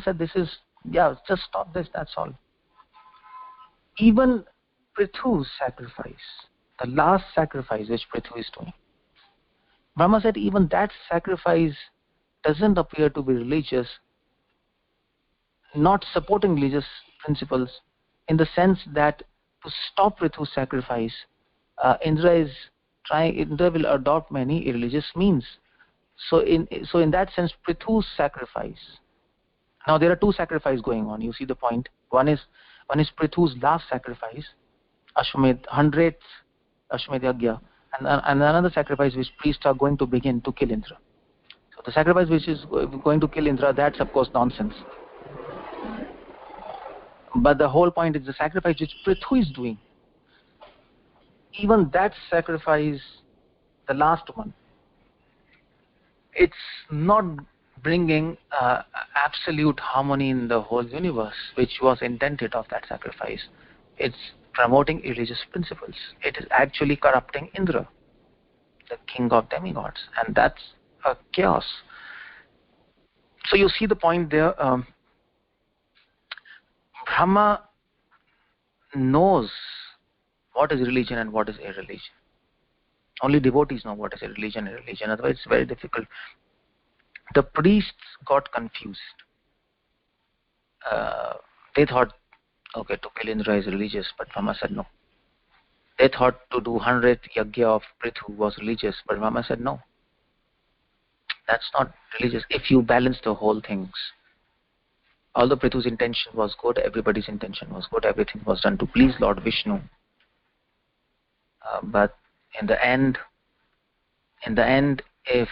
said, this is, just stop this, that's all. Even Prithu's sacrifice, the last sacrifice which Prithu is doing, Brahma said even that sacrifice doesn't appear to be religious, not supporting religious principles, in the sense that to stop Prithu's sacrifice, Indra will adopt many irreligious means. So in that sense, Prithu's sacrifice. Now there are two sacrifices going on. You see the point. One is Prithu's last sacrifice, 100th Ashwamedh Yajna, and another sacrifice which priests are going to begin to kill Indra. So the sacrifice which is going to kill Indra, that's of course nonsense. But the whole point is the sacrifice which Prithu is doing. Even that sacrifice, the last one, it's not bringing absolute harmony in the whole universe, which was intended of that sacrifice. It's promoting religious principles. It is actually corrupting Indra, the king of demigods, and that's a chaos. So you see the point there. Brahma knows what is religion and what is irreligion. Only devotees know what is a religion and irreligion. Otherwise, it's very difficult. The priests got confused. They thought, okay, to kill Indra is religious, but Brahma said no. They thought to do 100th yajna of Prithu was religious, but Brahma said no. That's not religious. If you balance the whole things, although Prithu's intention was good, everybody's intention was good, everything was done to please Lord Vishnu. But in the end, if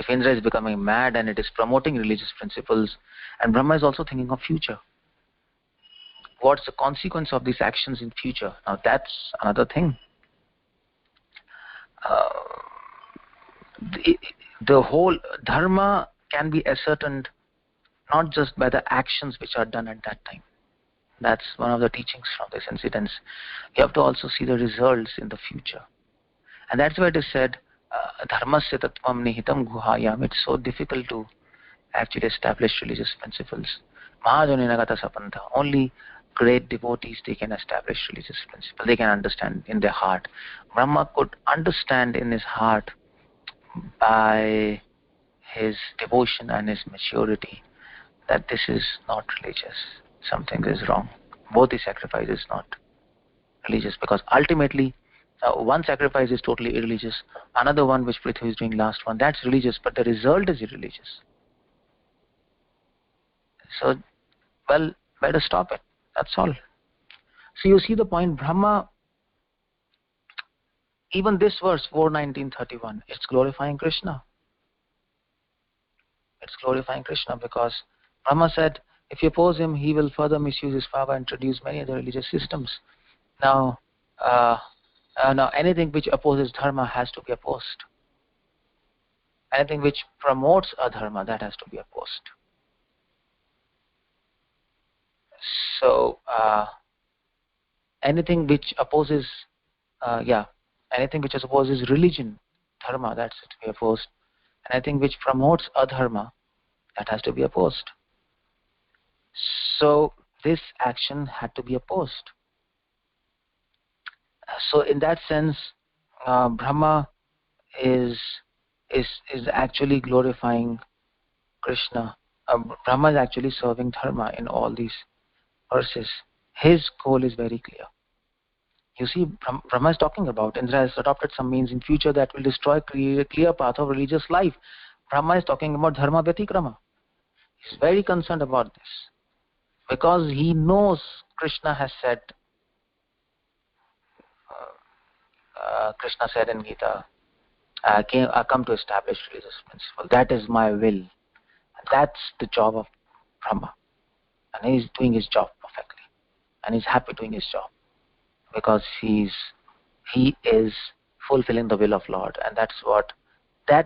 Indra is becoming mad and it is promoting religious principles, and Brahma is also thinking of future, what's the consequence of these actions in future? Now that's another thing. The whole dharma can be ascertained not just by the actions which are done at that time. That's one of the teachings from this incident. You have to also see the results in the future. And that's why it is said, dharmasya tattvam nihitam guhayam. It's so difficult to actually establish religious principles. Mahajanina gata sapantha. Only great devotees, they can establish religious principle. They can understand in their heart. Brahma could understand in his heart by his devotion and his maturity that this is not religious. Something is wrong. Both the sacrifice is not religious, because ultimately one sacrifice is totally irreligious. Another one which Prithu is doing, last one, that's religious, but the result is irreligious. So, well, better stop it. That's all. So you see the point, Brahma, even this verse 4:19:31, it's glorifying Krishna. It's glorifying Krishna, because Brahma said, if you oppose him, he will further misuse his power and introduce many other religious systems. Now anything which opposes dharma has to be opposed. Anything which promotes adharma, that has to be opposed. So anything which opposes anything which opposes religion, dharma, that's to be opposed. And anything which promotes adharma, that has to be opposed. So this action had to be opposed. So in that sense, Brahma is actually glorifying Krishna. Brahma is actually serving dharma in all these verses. His goal is very clear. You see, Brahma is talking about Indra has adopted some means in future that will destroy clear path of religious life. Brahma is talking about dharma vyatikrama. He's very concerned about this, because he knows Krishna has said, Krishna said in Gita, I come to establish religious principle. That is my will. That's the job of Brahma. And he's doing his job perfectly. And he's happy doing his job, because he is fulfilling the will of Lord. And that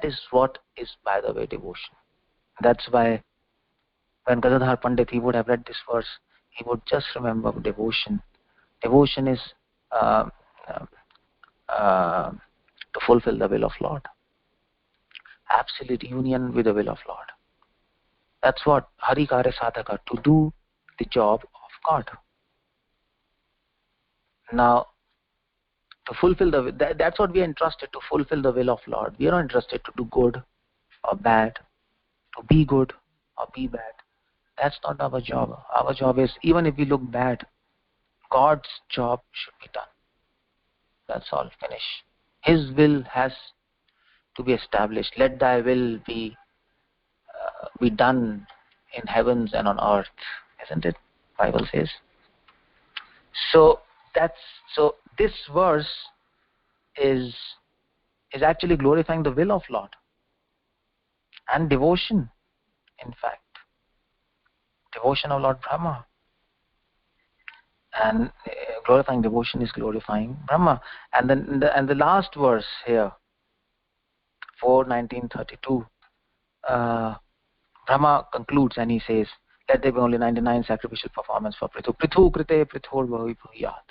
is what is, by the way, devotion. That's why when Gadadhar Pandit, he would have read this verse, he would just remember devotion. Devotion is to fulfill the will of Lord. Absolute union with the will of Lord. That's what Hari Karya Sadhaka, to do the job of God. Now, to fulfill that's what we are entrusted, to fulfill the will of Lord. We are not interested to do good or bad, to be good or be bad. That's not our job. Our job is, even if we look bad, God's job should be done. That's all. Finish. His will has to be established. Let thy will be done in heavens and on earth, isn't it? Bible says. So this verse is actually glorifying the will of Lord and devotion. In fact, devotion of Lord Brahma, and glorifying devotion is glorifying Brahma. And then the last verse here, 4:19:32, Brahma concludes and he says, let there be only 99 sacrificial performance for Prithu. Prithu krite prithor bhuyat.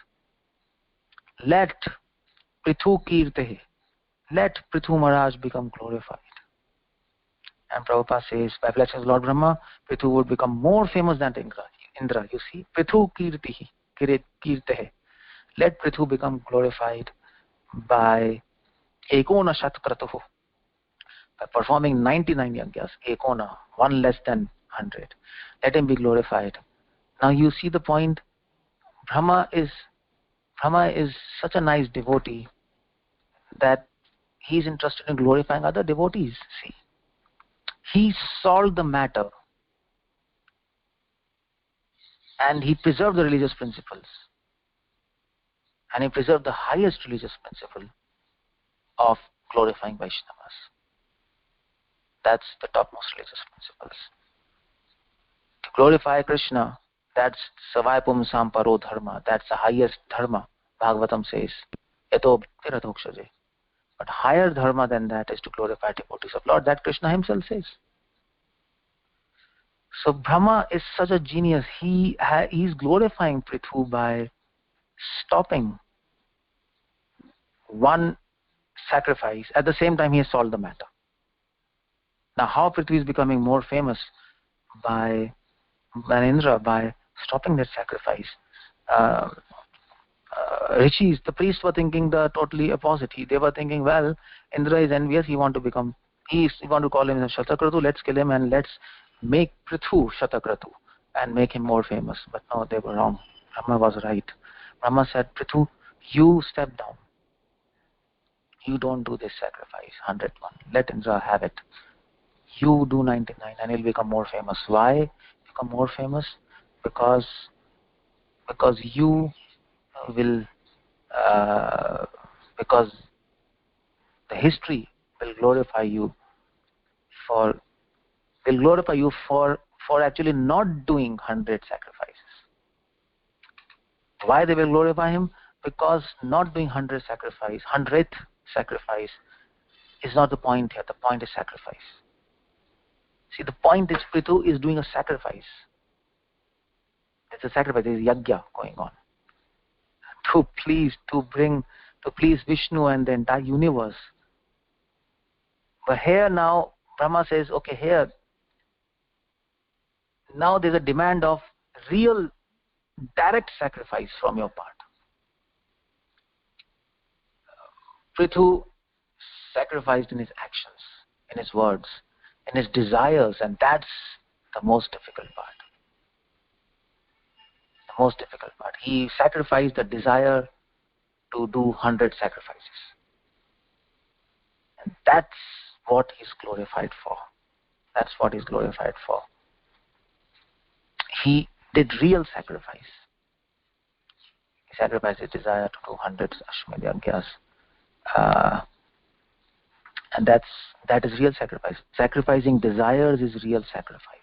Let Prithu kirte, let Prithu Maharaj become glorified. And Prabhupada says, by blessings of Lord Brahma, Prithu would become more famous than Indra. You see, Prithu kirte. Let Prithu become glorified by ekona shatkratuhu, by performing 99 yagyas, ekona, one less than 100. Let him be glorified. Now you see the point. Brahma is such a nice devotee that he's interested in glorifying other devotees. See, he solved the matter and he preserved the religious principles, and he preserved the highest religious principle of glorifying Vaishnavas. That's the topmost religious principles. To glorify Krishna, that's Savaipum Samparo Dharma. That's the highest dharma. Bhagavatam says, Yato Bhaktiradhokshaje. But higher dharma than that is to glorify devotees of Lord. That Krishna himself says. So Brahma is such a genius. He's glorifying Prithu by stopping one sacrifice. At the same time, he has solved the matter. Now, how Prithu is becoming more famous? By Indra, by stopping that sacrifice. rishis, the priests were thinking the totally opposite. They were thinking, well, Indra is envious, he want to become, he want to call him Shatakratu, let's kill him and let's make Prithu Shatakratu and make him more famous. But no, they were wrong. Brahma was right. Brahma said, Prithu, you step down. You don't do this sacrifice, 101. Let Indra have it. You do 99 and he'll become more famous. Why become more famous? Because you will, because the history will glorify you for actually not doing 100 sacrifices. Why they will glorify him? Because not doing 100th sacrifice is not the point here. The point is sacrifice. See, the point is Prithu is doing a sacrifice. It's a sacrifice. There is yajna going on to please Vishnu and the entire universe. But here now Brahma says, okay, here now there's a demand of real direct sacrifice from your part. Prithu sacrificed in his actions, in his words, in his desires, and that's the most difficult part. The most difficult part. He sacrificed the desire to do 100 sacrifices. And that's what he's glorified for. That's what he's glorified for. He did real sacrifice. He sacrificed his desire to do 100 Ashwamedh Yajnas. And that is real sacrifice. Sacrificing desires is real sacrifice.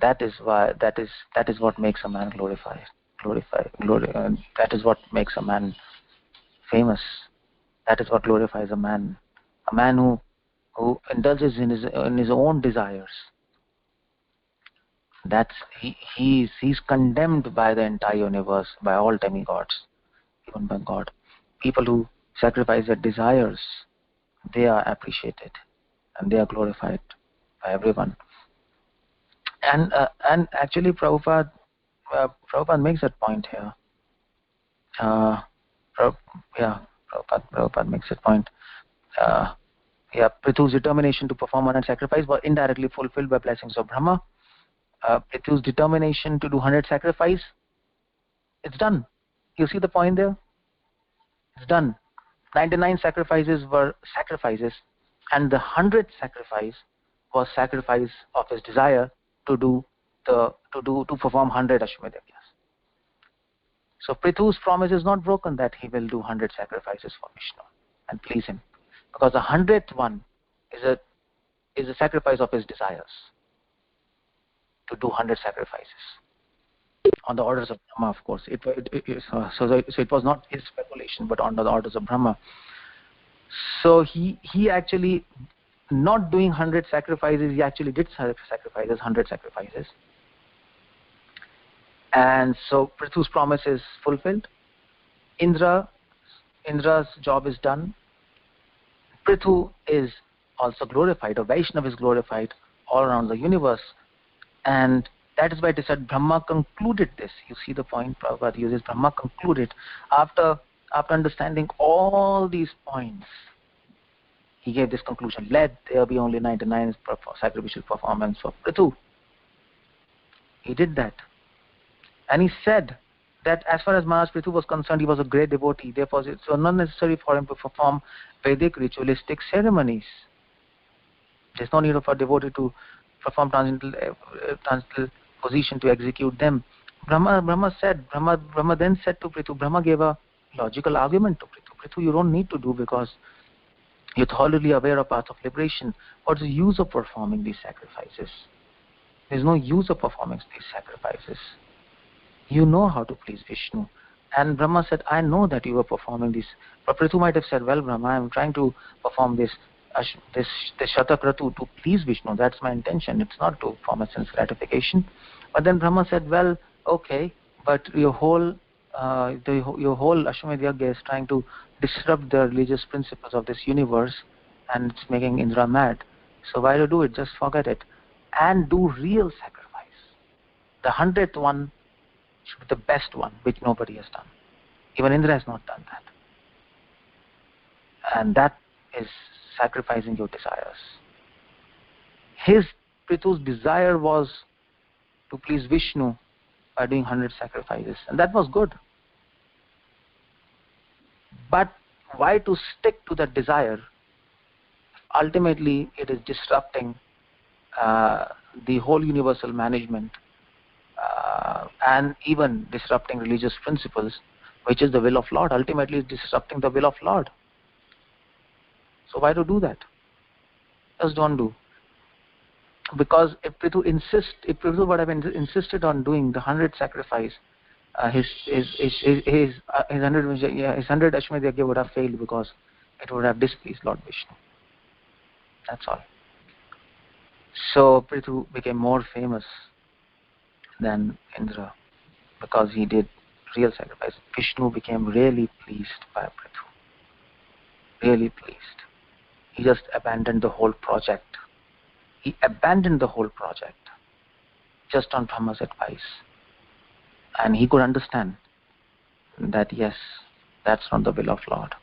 That is what makes a man glorified. That is what makes a man famous. That is what glorifies a man. A man who indulges in his own desires. He's condemned by the entire universe, by all demigods, even by God. People who sacrifice their desires, they are appreciated and they are glorified by everyone. And actually Prabhupada makes that point here. Prabhupada makes that point. Prithu's determination to perform 100 sacrifice was indirectly fulfilled by blessings of Brahma. Prithu's determination to do 100 sacrifice, it's done. You see the point there? It's done. 99 sacrifices were sacrifices, and the 100th sacrifice was sacrifice of his desire to perform 100 Ashwamedh Yajnas. So Prithu's promise is not broken that he will do 100 sacrifices for Vishnu and please him, because the 100th one is a sacrifice of his desires to do 100 sacrifices on the orders of Brahma, of course. So it was not his speculation, but under the orders of Brahma. So he actually, not doing 100 sacrifices, he actually did sacrifices, 100 sacrifices. And so Prithu's promise is fulfilled. Indra's job is done. Prithu is also glorified, or Vaishnava is glorified all around the universe. And that is why it is said Brahma concluded this. You see the point Prabhupada uses. Brahma concluded. After understanding all these points, he gave this conclusion. Let there be only 99 sacrificial performance for Prithu. He did that. And he said that as far as Maharaj Prithu was concerned, he was a great devotee. Therefore, it was not necessary for him to perform Vedic ritualistic ceremonies. There's no need for a devotee to perform transcendental position to execute them. Brahma then said to Prithu, Brahma gave a logical argument to Prithu. Prithu, you don't need to do, because you're thoroughly aware of path of liberation. What's the use of performing these sacrifices? There's no use of performing these sacrifices. You know how to please Vishnu. And Brahma said, I know that you are performing this. But Prithu might have said, well, Brahma, I'm trying to perform this Shatakratu to please Vishnu. That's my intention. It's not to form a sense gratification. But then Brahma said, well, okay, but your whole Ashwamedh Yajna is trying to disrupt the religious principles of this universe, and it's making Indra mad. So why do you do it? Just forget it. And do real sacrifice. The 100th one should be the best one, which nobody has done. Even Indra has not done that. And that is sacrificing your desires. Prithu's desire was to please Vishnu by doing 100 sacrifices, and that was good. But why to stick to that desire? Ultimately, it is disrupting the whole universal management and even disrupting religious principles, which is the will of Lord. Ultimately, it's disrupting the will of Lord. So why to do that? Just don't do. Because if Prithu would have insisted on doing the 100 sacrifice, his 100 Ashwamedh Yajna would have failed because it would have displeased Lord Vishnu. That's all. So Prithu became more famous than Indra because he did real sacrifice. Vishnu became really pleased by Prithu. Really pleased. He just abandoned the whole project. He abandoned the whole project just on Brahma's advice. And he could understand that yes, that's not the will of Lord.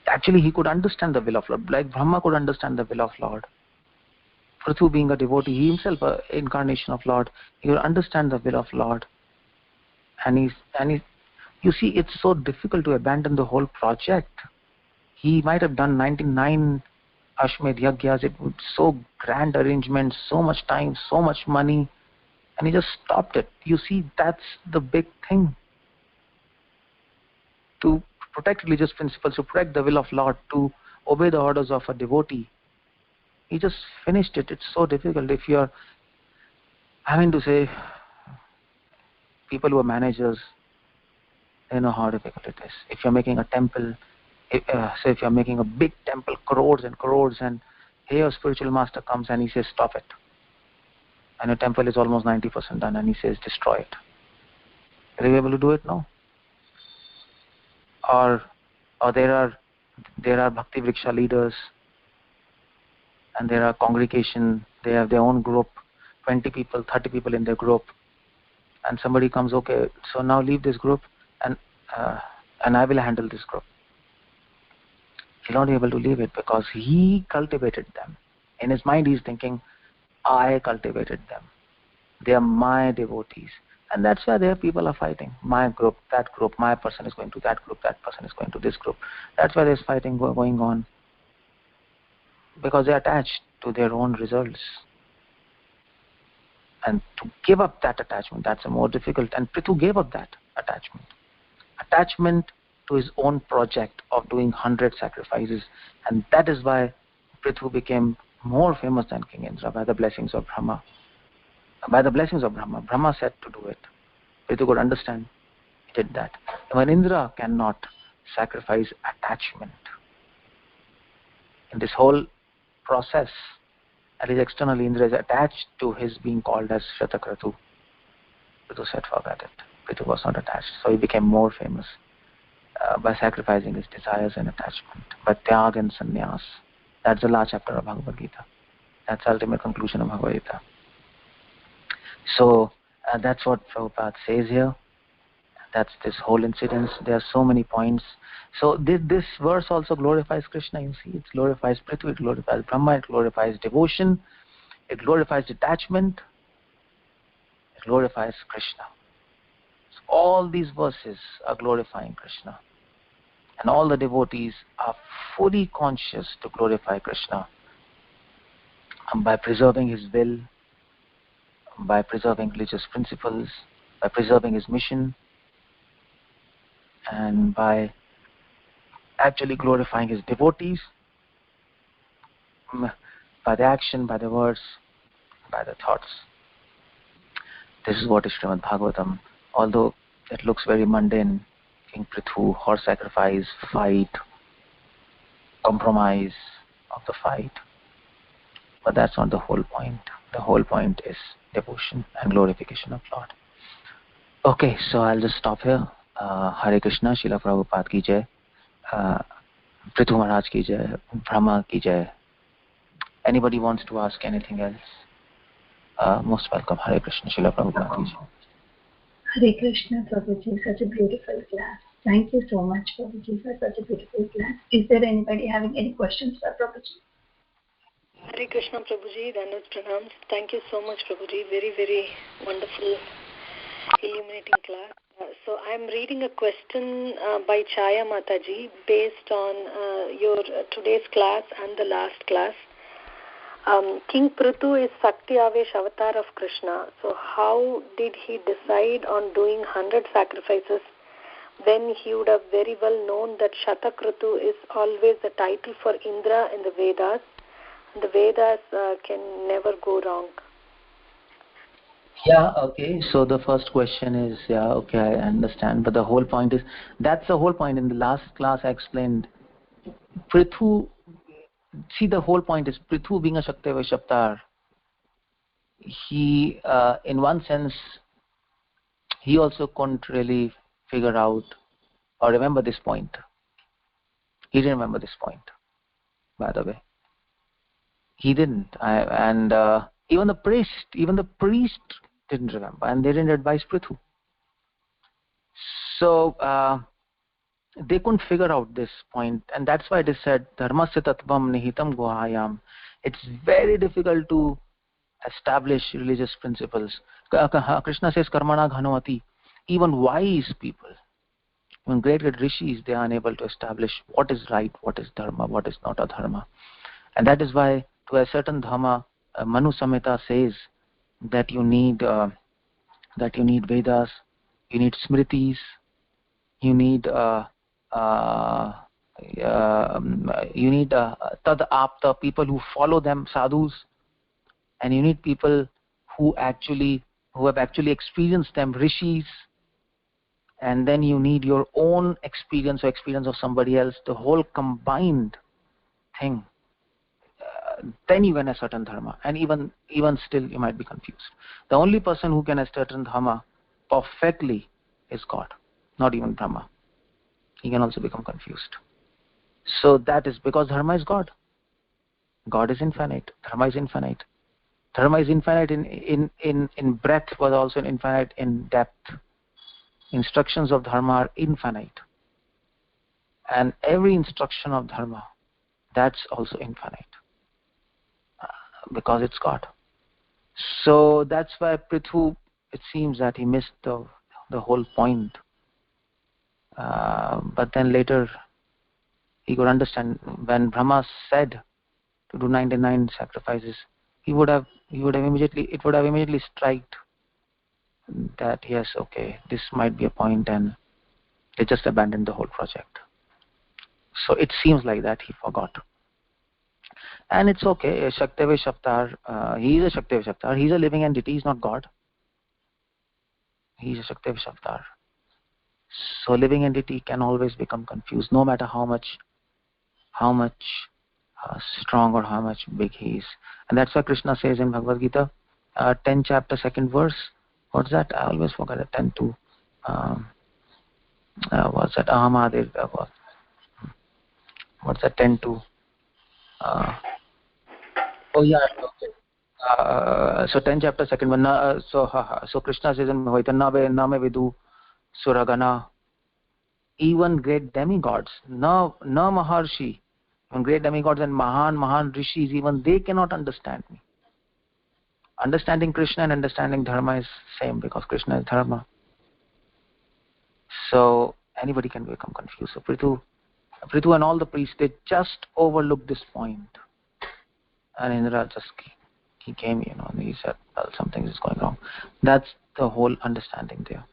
Actually, he could understand the will of Lord, like Brahma could understand the will of Lord. Prithu being a devotee, he himself an incarnation of Lord, he would understand the will of Lord. And you see, it's so difficult to abandon the whole project. He might have done 99 Ashwamedh Yajnas, it would so grand arrangements, so much time, so much money, and he just stopped it. You see, that's the big thing. To protect religious principles, to protect the will of Lord, to obey the orders of a devotee, he just finished it. It's so difficult. If you're having to say, people who are managers, they know how difficult it is. If you're making a temple, so if you're making a big temple, crores and crores, and here your spiritual master comes and he says, stop it. And your temple is almost 90% done and he says, destroy it. Are you able to do it? No. Or there are Bhakti Vikasa leaders and there are congregation, they have their own group, 20 people, 30 people in their group, and somebody comes, okay, so now leave this group and I will handle this group. He'll not be able to leave it because he cultivated them. In his mind he's thinking, I cultivated them. They are my devotees. And that's why their people are fighting. My group, my person is going to that group, that person is going to this group. That's why there's fighting going on. Because they're attached to their own results. And to give up that attachment, that's a more difficult. And Prithu gave up that attachment. Attachment to his own project of doing 100 sacrifices. And that is why Prithu became more famous than King Indra by the blessings of Brahma. By the blessings of Brahma. Brahma said to do it. Prithu could understand. He did that. Even Indra cannot sacrifice attachment. In this whole process, at least externally, Indra is attached to his being called as Shatakratu. Prithu said, forget it. Prithu was not attached. So he became more famous by sacrificing his desires and attachment. By Tyag and Sannyas. That's the last chapter of Bhagavad Gita. That's the ultimate conclusion of Bhagavad Gita. So that's what Prabhupada says here. That's this whole incident. There are so many points. So this verse also glorifies Krishna. You see, it glorifies Prithu, it glorifies Brahma, it glorifies devotion, it glorifies detachment, it glorifies Krishna. So all these verses are glorifying Krishna. And all the devotees are fully conscious to glorify Krishna by preserving his will, by preserving religious principles, by preserving his mission, and by actually glorifying his devotees by the action, by the words, by the thoughts. This is what is Srimad Bhagavatam. Although it looks very mundane, King Prithu, horse sacrifice, fight, compromise of the fight. But that's not the whole point. The whole point is devotion and glorification of Lord. Okay, so I'll just stop here. Hare Krishna, Srila Prabhupada ki jai, Prithu Maharaj ki jai, Brahma ki jai. Anybody wants to ask anything else? Most welcome. Hare Krishna, Srila Prabhupada ki jai. Hare Krishna, Prabhuji, such a beautiful class. Thank you so much, Prabhuji, for such a beautiful class. Is there anybody having any questions for Prabhuji? Hare Krishna, Prabhuji, Dandavat Pranams. Thank you so much, Prabhuji. Very, very wonderful, illuminating class. So I'm reading a question by Chaya Mataji based on your today's class and the last class. King Prithu is Sakti Avesh avatar of Krishna. So how did he decide on doing 100 sacrifices when he would have very well known that Shatakritu is always the title for Indra in the Vedas? The Vedas can never go wrong. Yeah, okay. So the first question is, yeah, okay, I understand. But the whole point is, that's the whole point. In the last class I explained, Prithu, see, the whole point is Prithu being a Shaktava Shaptar, he, in one sense, he also couldn't really figure out or remember this point. He didn't remember this point, by the way. He didn't. Even the priest didn't remember, and they didn't advise Prithu. So they couldn't figure out this point, and that's why they said dharmasya tattvam nihitam guhayam. It's very difficult to establish religious principles. Krishna says karmana ghanavati. Even wise people, even great rishis, they are unable to establish what is right, what is dharma, what is not a dharma. And that is why to a certain dharma, Manu Samhita says that you need Vedas, you need Smritis, you need Tad Apta, people who follow them, sadhus, and you need people who have actually experienced them, rishis, and then you need your own experience or experience of somebody else, the whole combined thing. Then you can a certain dharma, and even still you might be confused. The only person who can a certain dharma perfectly is God, not even Brahma. He can also become confused. So that is because dharma is God. God is infinite. Dharma is infinite. Dharma is infinite in breadth, but also infinite in depth. Instructions of dharma are infinite, and every instruction of dharma, that's also infinite. Because it's God. So that's why Prithu, it seems that he missed the whole point. But then later he could understand when Brahma said to do 99 sacrifices, it would have immediately striked that yes, okay, this might be a point, and they just abandoned the whole project. So it seems like that he forgot. And it's okay. Shaktava Shaptar, he is a Shaktava Shaptar. He's a living entity. He's not God. He's a Shaktava Shaptar. So living entity can always become confused, no matter how much strong or how much big he is. And that's why Krishna says in Bhagavad Gita, 10 chapter 2nd verse. What's that? I always forget it. 10:2. What's that? Ahamadev. What's that? 10:2. Oh yeah, okay. So 10 chapter 2nd one. So Krishna says in Bhagavad Gita, Name vidu suragana. Even great demigods, na maharshi, even great demigods and mahan rishis, even they cannot understand me. Understanding Krishna and understanding dharma is same, because Krishna is dharma. So anybody can become confused. So Prithu and all the priests, they just overlooked this point. And Indra just he came, and he said, well, something is going wrong. That's the whole understanding there.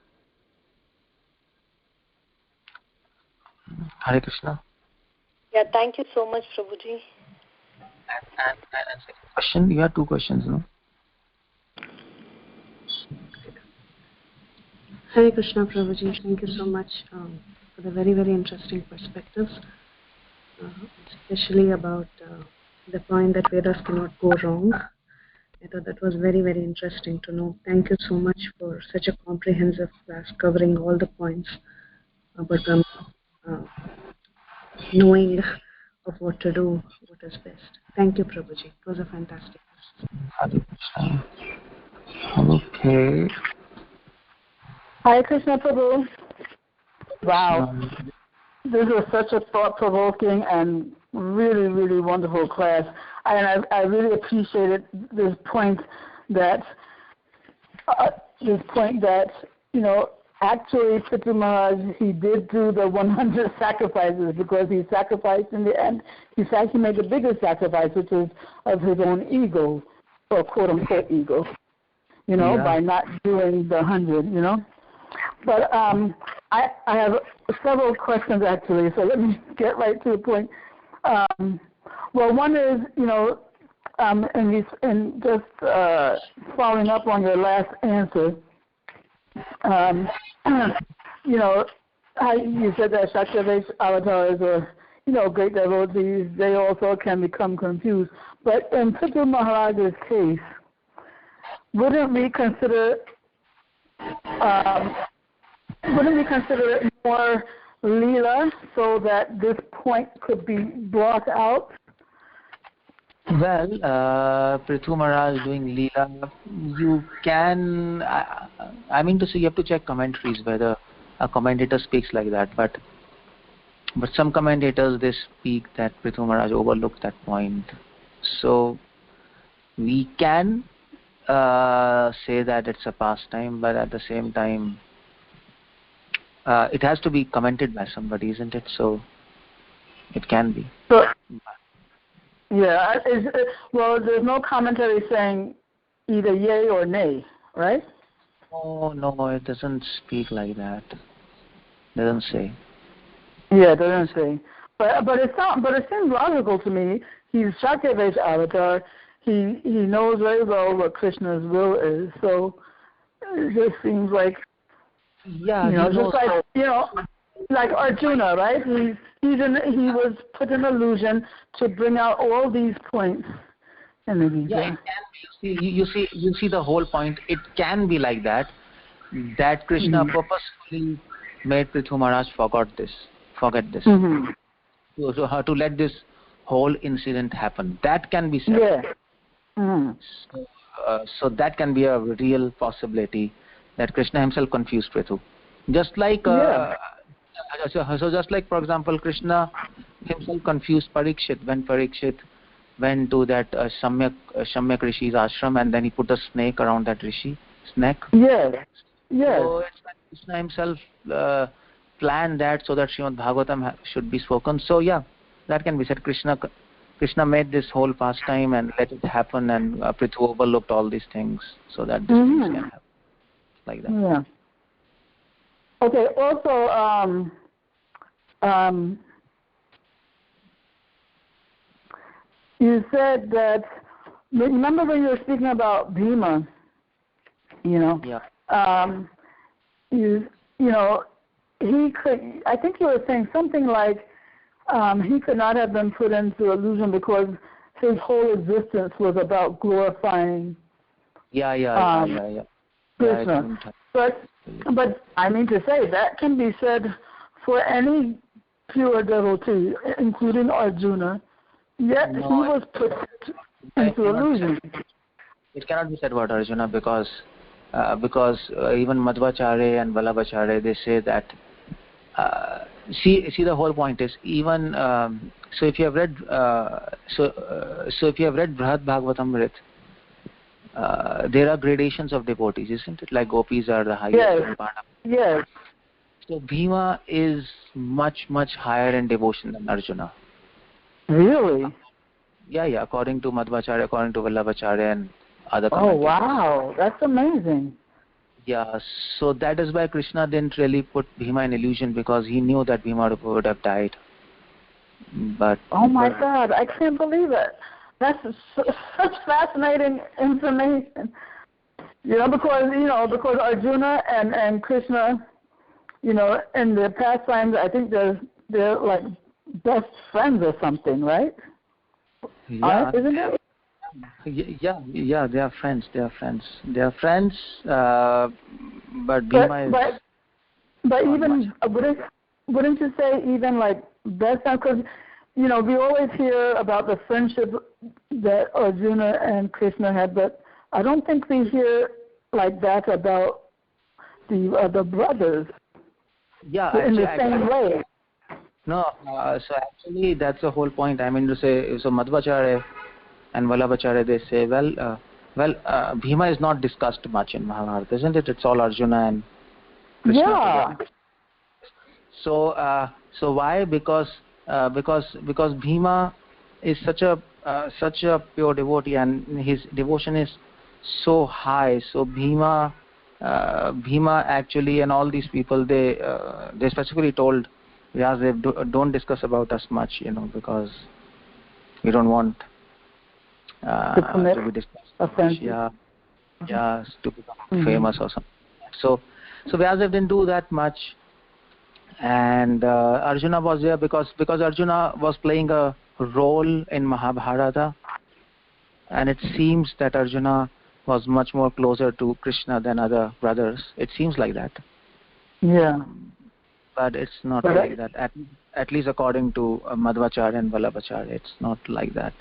Hare Krishna. Yeah, thank you so much, Prabhuji. And second question, you have two questions, no? Hare Krishna, Prabhuji. Thank you so much for the very, very interesting perspectives, especially about the point that Vedas cannot go wrong. I thought that was very, very interesting to know. Thank you so much for such a comprehensive class covering all the points about knowing of what to do, what is best. Thank you, Prabhuji. It was a fantastic class. Hare Krishna. Okay. Hi, Krishna Prabhu. Wow. This was such a thought-provoking and really, really wonderful class. And I really appreciated this point that, actually Prithu Maharaj, he did do the 100 sacrifices because he sacrificed in the end. He made the biggest sacrifice, which is of his own ego, or quote-unquote ego, by not doing the 100, But I have several questions, actually, so let me get right to the point. Well, one is, and just following up on your last answer, how you said that Shakti avatars or, great devotees, they also can become confused. But in Prithu Maharaj's case, wouldn't we consider it more Leela so that this point could be brought out? Well, Prithu Maharaj doing Leela, you can, I mean to say, you have to check commentaries whether a commentator speaks like that, but some commentators, they speak that Prithu Maharaj overlooked that point. So we can say that it's a pastime, but at the same time, it has to be commented by somebody, isn't it? So it can be. So, yeah, well, there's no commentary saying either yay or nay, right? Oh, no, it doesn't speak like that. It doesn't say. Yeah, it doesn't say. But it seems logical to me. He's Shakti-based avatar. He knows very well what Krishna's will is. So it just seems like, like Arjuna, right? He was put in illusion to bring out all these points in the Gita. Yeah, it can be. You see the whole point. It can be like that. That Krishna purposefully made Prithu Maharaj forget this. So how to let this whole incident happen. That can be said. Yeah. Mm-hmm. So that can be a real possibility that Krishna himself confused Prithu. Just like, so just like, for example, Krishna himself confused Parikshit when Parikshit went to that Shamyak Rishi's ashram and then he put a snake around that Rishi. Snake? Yes. Yes. So it's like Krishna himself planned that so that Srimad Bhagavatam should be spoken. So yeah, that can be said. Krishna made this whole pastime and let it happen, and Prithu overlooked all these things so that these things can happen. Like that. Yeah. Okay, also, you said that, remember when you were speaking about Bhima, Yeah. He could, I think you were saying something like, he could not have been put into illusion because his whole existence was about glorifying Krishna. But I mean to say that can be said for any pure devotee, including Arjuna. Yet he was put into illusion. It cannot be said about Arjuna because even Madhvacharya and Vallabhacharya, they say that. See, the whole point is even so. If you have read if you have read Brihad Bhagavatamrit, there are gradations of devotees, isn't it? Like gopis are the highest. Yes. Yes. So Bhima is much higher in devotion than Arjuna. Really? Yeah. According to Madhvacharya, according to Vallabhacharya and other Oh commentators. wow, that's amazing. Yeah, so that is why Krishna didn't really put Bhima in illusion because he knew that Bhima would have died. But oh my God, I can't believe it. That's such fascinating information. Because Arjuna and Krishna, in their pastimes, I think they're like best friends or something, right? Yeah. Isn't it? Yeah, they are friends. But Bhima is. But even wouldn't you say even like best friends? Because we always hear about the friendship that Arjuna and Krishna had, but I don't think we hear like that about the other brothers. Yeah, in the same way. No, so actually that's the whole point. I mean to say, so Madhvacharya and Vallabhacharya, they say, Bhima is not discussed much in Mahabharata, isn't it? It's all Arjuna and Krishna. Yeah. So, so why? Because Bhima is such a pure devotee, and his devotion is so high. So Bhima actually, and all these people, they specifically told Vyasadeva, don't discuss about us much, because we don't want to be discussed much. Yeah, to become famous or something. So Vyasadeva didn't do that much, and Arjuna was there because Arjuna was playing a role in Mahabharata, and it seems that Arjuna was much more closer to Krishna than other brothers. It seems like that. Yeah. But it's not like that. At least according to Madhvacharya and Vallabhacharya, it's not like that.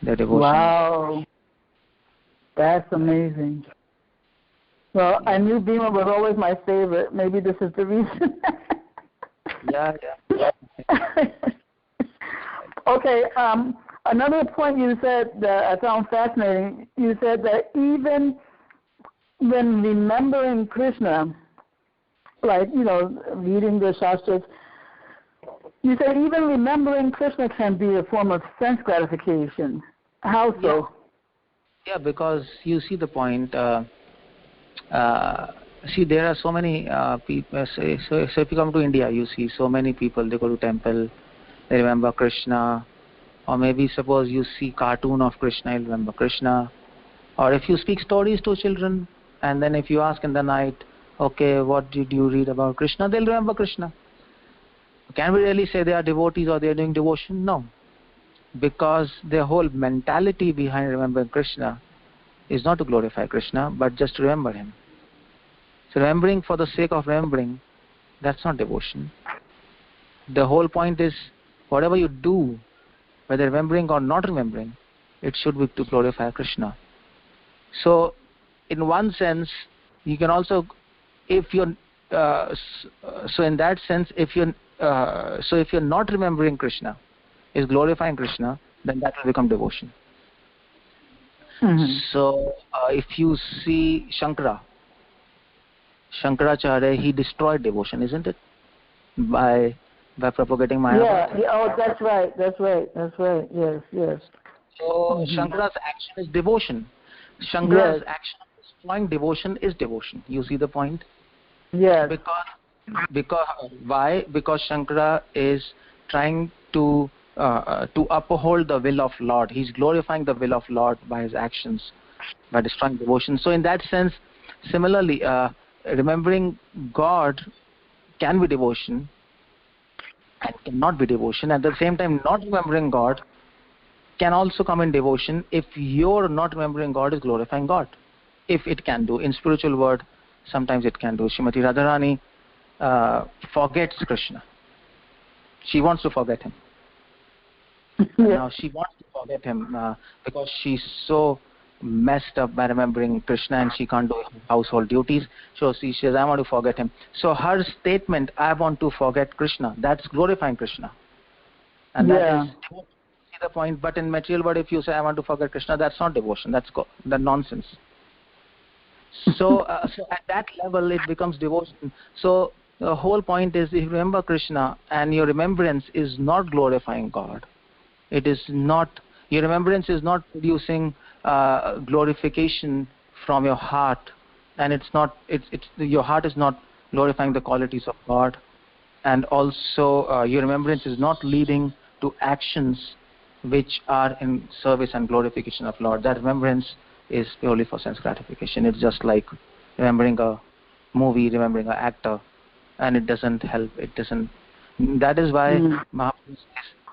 Their devotion. Wow. That's amazing. Well, I knew Bhima was always my favorite. Maybe this is the reason. Yeah. Okay, another point you said that I found fascinating, you said that even when remembering Krishna, like, reading the Shastras, you said even remembering Krishna can be a form of sense gratification. How so? Yeah, because you see the point. See, there are so many people. So if you come to India, you see so many people. They go to temple, they remember Krishna, or maybe suppose you see cartoon of Krishna, you remember Krishna. Or if you speak stories to children, and then if you ask in the night, okay, what did you read about Krishna? They'll remember Krishna. Can we really say they are devotees or they are doing devotion? No, because their whole mentality behind remembering Krishna is not to glorify Krishna, but just to remember him. So remembering for the sake of remembering, that's not devotion. The whole point is, whatever you do, whether remembering or not remembering, it should be to glorify Krishna. So in one sense, you can also, if you're so in that sense, if you're not remembering Krishna, is glorifying Krishna, then that will become devotion. So if you see Shankaracharya, he destroyed devotion, isn't it? By propagating Maya. Yeah. Oh, that's right. Yes. So Shankara's action is devotion. Shankara's action of destroying devotion is devotion. You see the point? Yes. Because why? Because Shankara is trying to uphold the will of Lord. He's glorifying the will of Lord by his actions, by destroying devotion. So in that sense, similarly, remembering God can be devotion and cannot be devotion. At the same time, not remembering God can also come in devotion if your not remembering God is glorifying God. If it can do. In spiritual world, sometimes it can do. Srimati Radharani forgets Krishna. She wants to forget him. Now she wants to forget him because she's so messed up by remembering Krishna and she can't do household duties. So she says, I want to forget him. So her statement, I want to forget Krishna, that's glorifying Krishna. And that is, see the point. But in material world, if you say, I want to forget Krishna, that's not devotion, that's nonsense. So, so at that level, it becomes devotion. So the whole point is, if you remember Krishna and your remembrance is not glorifying God, it is not, your remembrance is not producing glorification from your heart, and it's not, your heart is not glorifying the qualities of God, and also your remembrance is not leading to actions which are in service and glorification of Lord. That remembrance is purely for sense gratification. It's just like remembering a movie, remembering an actor, and it doesn't help. It doesn't. That is why Mahaprabhu says,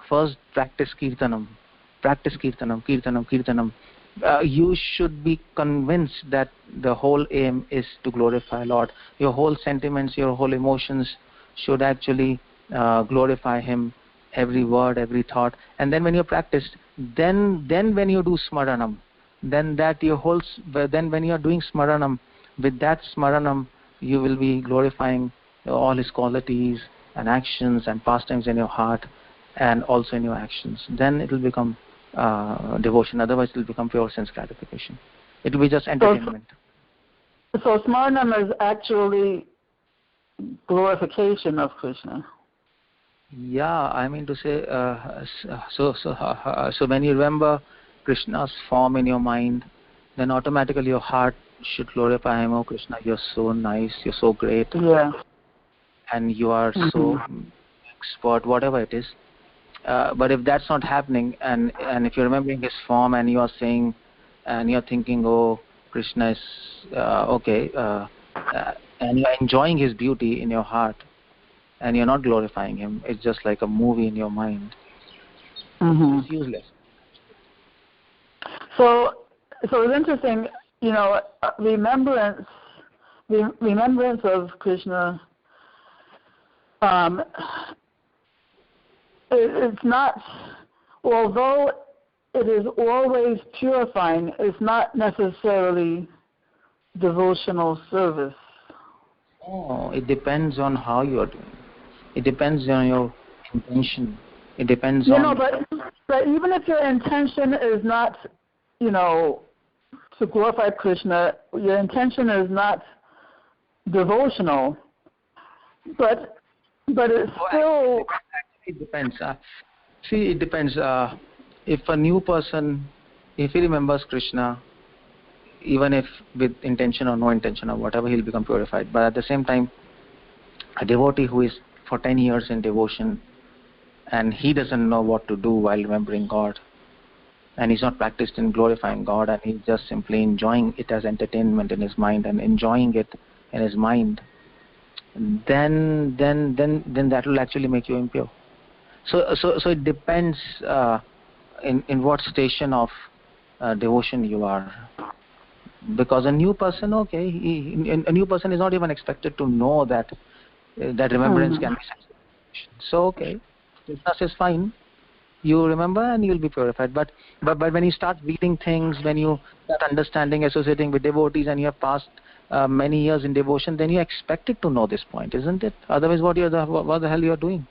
first practice kirtanam. Practice kirtanam. You should be convinced that the whole aim is to glorify Lord. Your whole sentiments, your whole emotions should actually glorify Him. Every word, every thought. And then when you practice, then when you do smaranam, then when you are doing smaranam, with that smaranam, you will be glorifying all His qualities and actions and pastimes in your heart and also in your actions. Then it will become devotion. Otherwise, it will become pure sense gratification. It will be just entertainment. So Smaranam is actually glorification of Krishna. Yeah, I mean to say, so when you remember Krishna's form in your mind, then automatically your heart should glorify Him. Oh Krishna, you're so nice, you're so great, yeah, and you are so expert, whatever it is. But if that's not happening, and if you're remembering His form and you are saying, and you're thinking, oh, Krishna is okay, and you're enjoying His beauty in your heart, and you're not glorifying Him, it's just like a movie in your mind. It's useless. So it's interesting, remembrance of Krishna. It's not, although it is always purifying, it's not necessarily devotional service. Oh, it depends on how you are doing. It depends on your intention. It depends on... But even if your intention is not, to glorify Krishna, your intention is not devotional, but it's still... It depends. It depends. If a new person, if he remembers Krishna, even if with intention or no intention or whatever, he'll become purified. But at the same time, a devotee who is for 10 years in devotion and he doesn't know what to do while remembering God, and he's not practiced in glorifying God, and he's just simply enjoying it as entertainment in his mind and enjoying it in his mind, then that will actually make you impure. So it depends in what station of devotion you are. Because a new person, a new person is not even expected to know that remembrance can be sanctification. So Krishna says fine, you remember and you will be purified. But when you start reading things, when you start understanding, associating with devotees, and you have passed many years in devotion, then you are expected to know this point, isn't it? Otherwise, what the hell you are doing?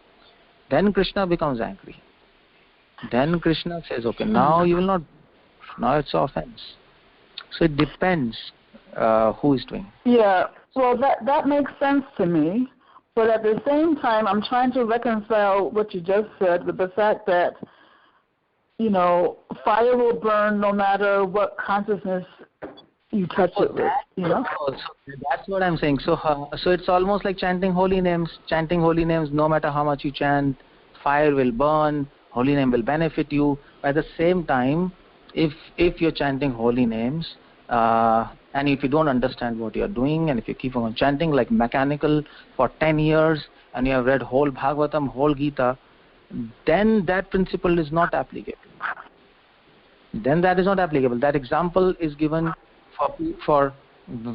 Then Krishna becomes angry. Then Krishna says, okay, now you will not. Now it's offense. So it depends who is doing. Yeah, well, that makes sense to me. But at the same time, I'm trying to reconcile what you just said with the fact that, fire will burn no matter what consciousness you touch it with, So that's what I'm saying. So it's almost like chanting holy names. Chanting holy names, no matter how much you chant, fire will burn, holy name will benefit you. At the same time, if you're chanting holy names, and if you don't understand what you're doing, and if you keep on chanting like mechanical for 10 years, and you have read whole Bhagavatam, whole Gita, then that principle is not applicable. Then that is not applicable. That example is given for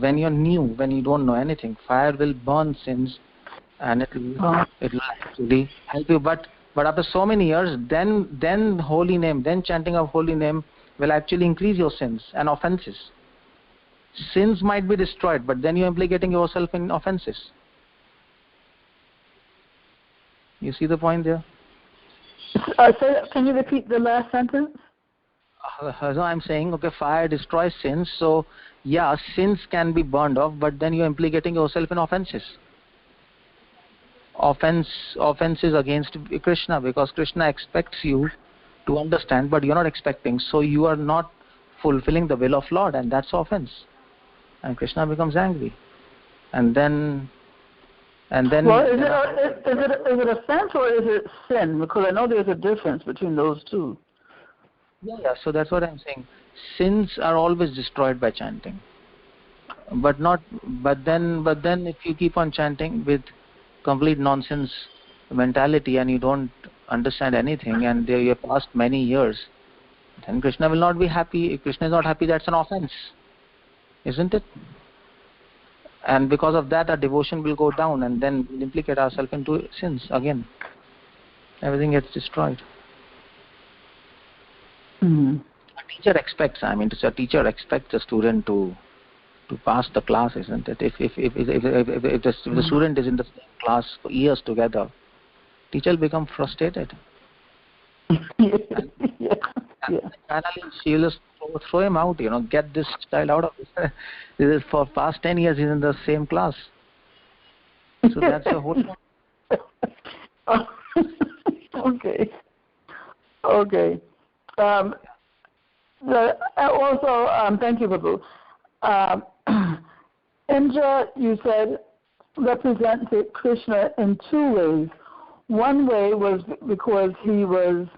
when you're new, when you don't know anything. Fire will burn sins, and it will actually help you. But after so many years, then holy name, then chanting of holy name will actually increase your sins and offenses. Sins might be destroyed, but then you're implicating yourself in offenses. You see the point there? Can you repeat the last sentence? So I'm saying, fire destroys sins, so yeah, sins can be burned off, but then you're implicating yourself in offenses. Offenses against Krishna, because Krishna expects you to understand, but you're not expecting, so you are not fulfilling the will of Lord, and that's offense. And Krishna becomes angry, and then. Well, is it offense or is it sin? Because I know there's a difference between those two. Yeah. So that's what I'm saying. Sins are always destroyed by chanting, but then if you keep on chanting with complete nonsense mentality and you don't understand anything, and you have passed many years, then Krishna will not be happy. If Krishna is not happy, that's an offense, isn't it? And because of that, our devotion will go down, and then we'll implicate ourselves into sins again. Everything gets destroyed. A teacher expects a student to pass the class, isn't it? If the student is in the same class for years together, teacher will become frustrated. Finally, she will just throw him out. Get this child out of this. This is for past 10 years. He's in the same class. So that's the whole point. Okay. Thank you, Babu. Indra, you said, represented Krishna in two ways. One way was because he was,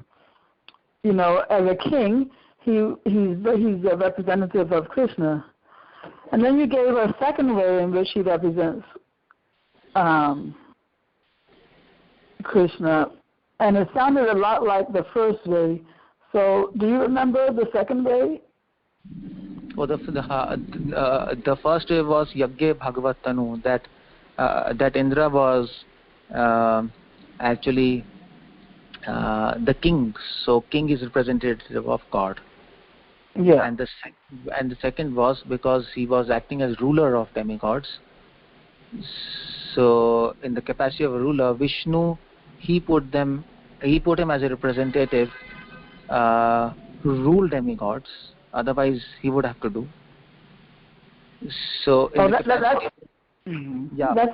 as a king, he's a representative of Krishna. And then you gave a second way in which he represents Krishna, and it sounded a lot like the first way. So, do you remember the second way? Well, the first way was 𝗪𝗂𝗪𝗲𝗀 Bhagavatam, that Indra was actually the king. So, king is representative of God. Yeah. And the second was because he was acting as ruler of demigods. So, in the capacity of a ruler, Vishnu, he put him as a representative to rule demigods. Otherwise, he would have to do. So, that's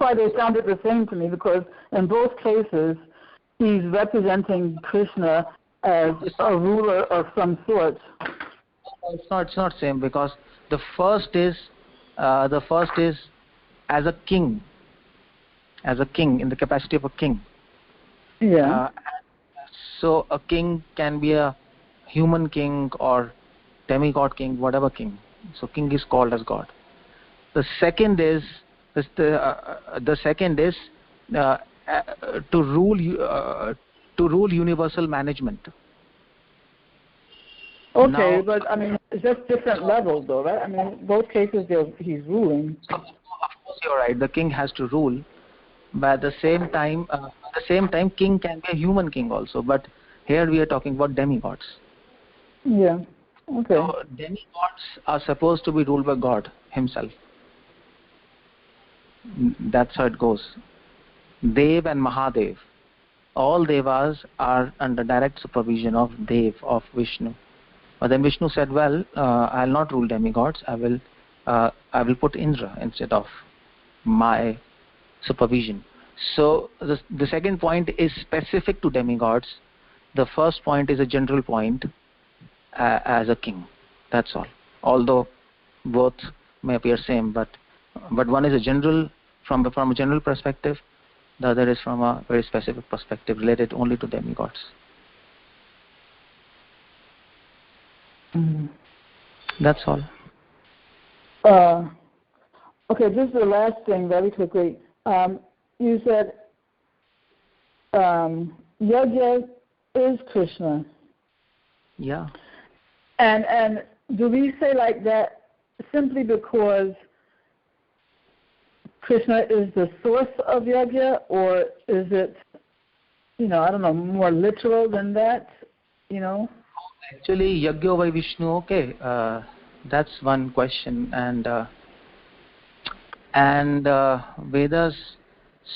why they sounded the same to me, because in both cases, he's representing Krishna as a ruler of some sort. It's not same, because the first is as a king, in the capacity of a king. Yeah. So a king can be a human king or demigod king, whatever king. So king is called as God. The second is to rule universal management. Okay, now, but it's just different levels, though, right? Both cases he's ruling. Of course, you're right. The king has to rule, but at the same time, king can be a human king also. But here we are talking about demigods. Yeah. Okay. So demigods are supposed to be ruled by God Himself. That's how it goes. Dev and Mahadev, all devas are under direct supervision of Dev, of Vishnu. But then Vishnu said, "Well, I'll not rule demigods. I will put Indra instead of my supervision." So the second point is specific to demigods. The first point is a general point as a king. That's all. Although both may appear same, but one is a general from a general perspective. The other is from a very specific perspective related only to demigods. Mm. That's all. Okay, this is the last thing very quickly. You said Yajna is Krishna. Yeah. And do we say like that simply because Krishna is the source of Yajna, or is it, more literal than that, Actually, Yajna by Vishnu, okay, that's one question, and Vedas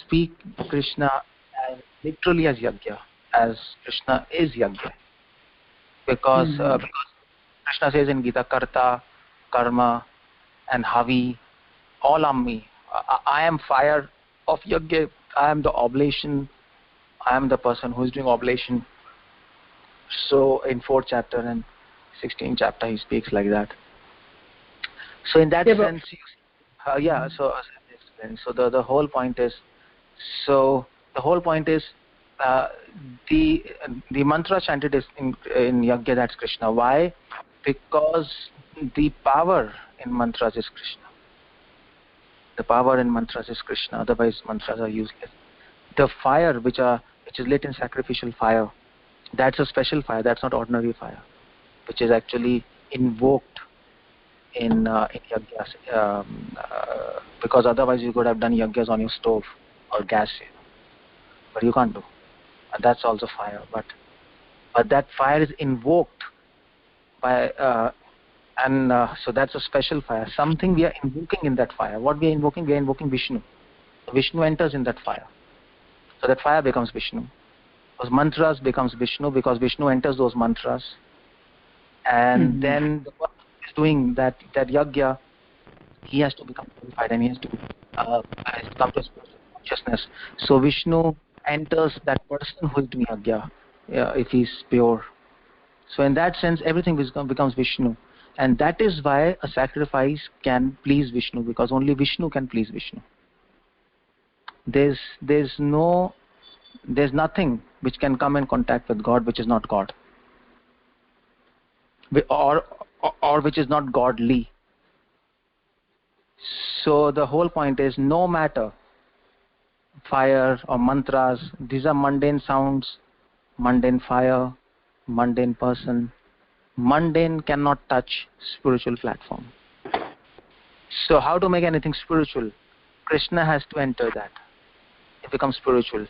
speak Krishna as literally as Yajna, as Krishna is Yajna, because Krishna says in Gita, Karta, Karma, and Havi, all are me. I am fire of Yajna. I am the oblation. I am the person who is doing oblation. So in 4th chapter and 16th chapter he speaks like that. So in that sense, So the whole point is, the mantra chanted is in Yajna, that's Krishna. Why? Because the power in mantras is Krishna. The power in mantras is Krishna. Otherwise, mantras are useless. The fire which is lit in sacrificial fire, that's a special fire. That's not ordinary fire, which is actually invoked in yajnas, because otherwise you could have done yajnas on your stove or gas, but you can't do. That's also fire, but that fire is invoked by And so that's a special fire, something we are invoking in that fire. What we are invoking? We are invoking Vishnu. Vishnu enters in that fire, so that fire becomes Vishnu. Those mantras becomes Vishnu because Vishnu enters those mantras, and then the person who is doing that yajna, he has to become purified and he has to come to spiritual consciousness. So Vishnu enters that person who is doing yajna, if he is pure. So in that sense, everything becomes Vishnu, and that is why a sacrifice can please Vishnu, because only Vishnu can please Vishnu. There's nothing which can come in contact with God which is not God, or which is not godly. So the whole point is, no matter fire or mantras, these are mundane sounds, mundane fire, mundane person. Mundane cannot touch spiritual platform. So how to make anything spiritual? Krishna has to enter that. It becomes spiritual.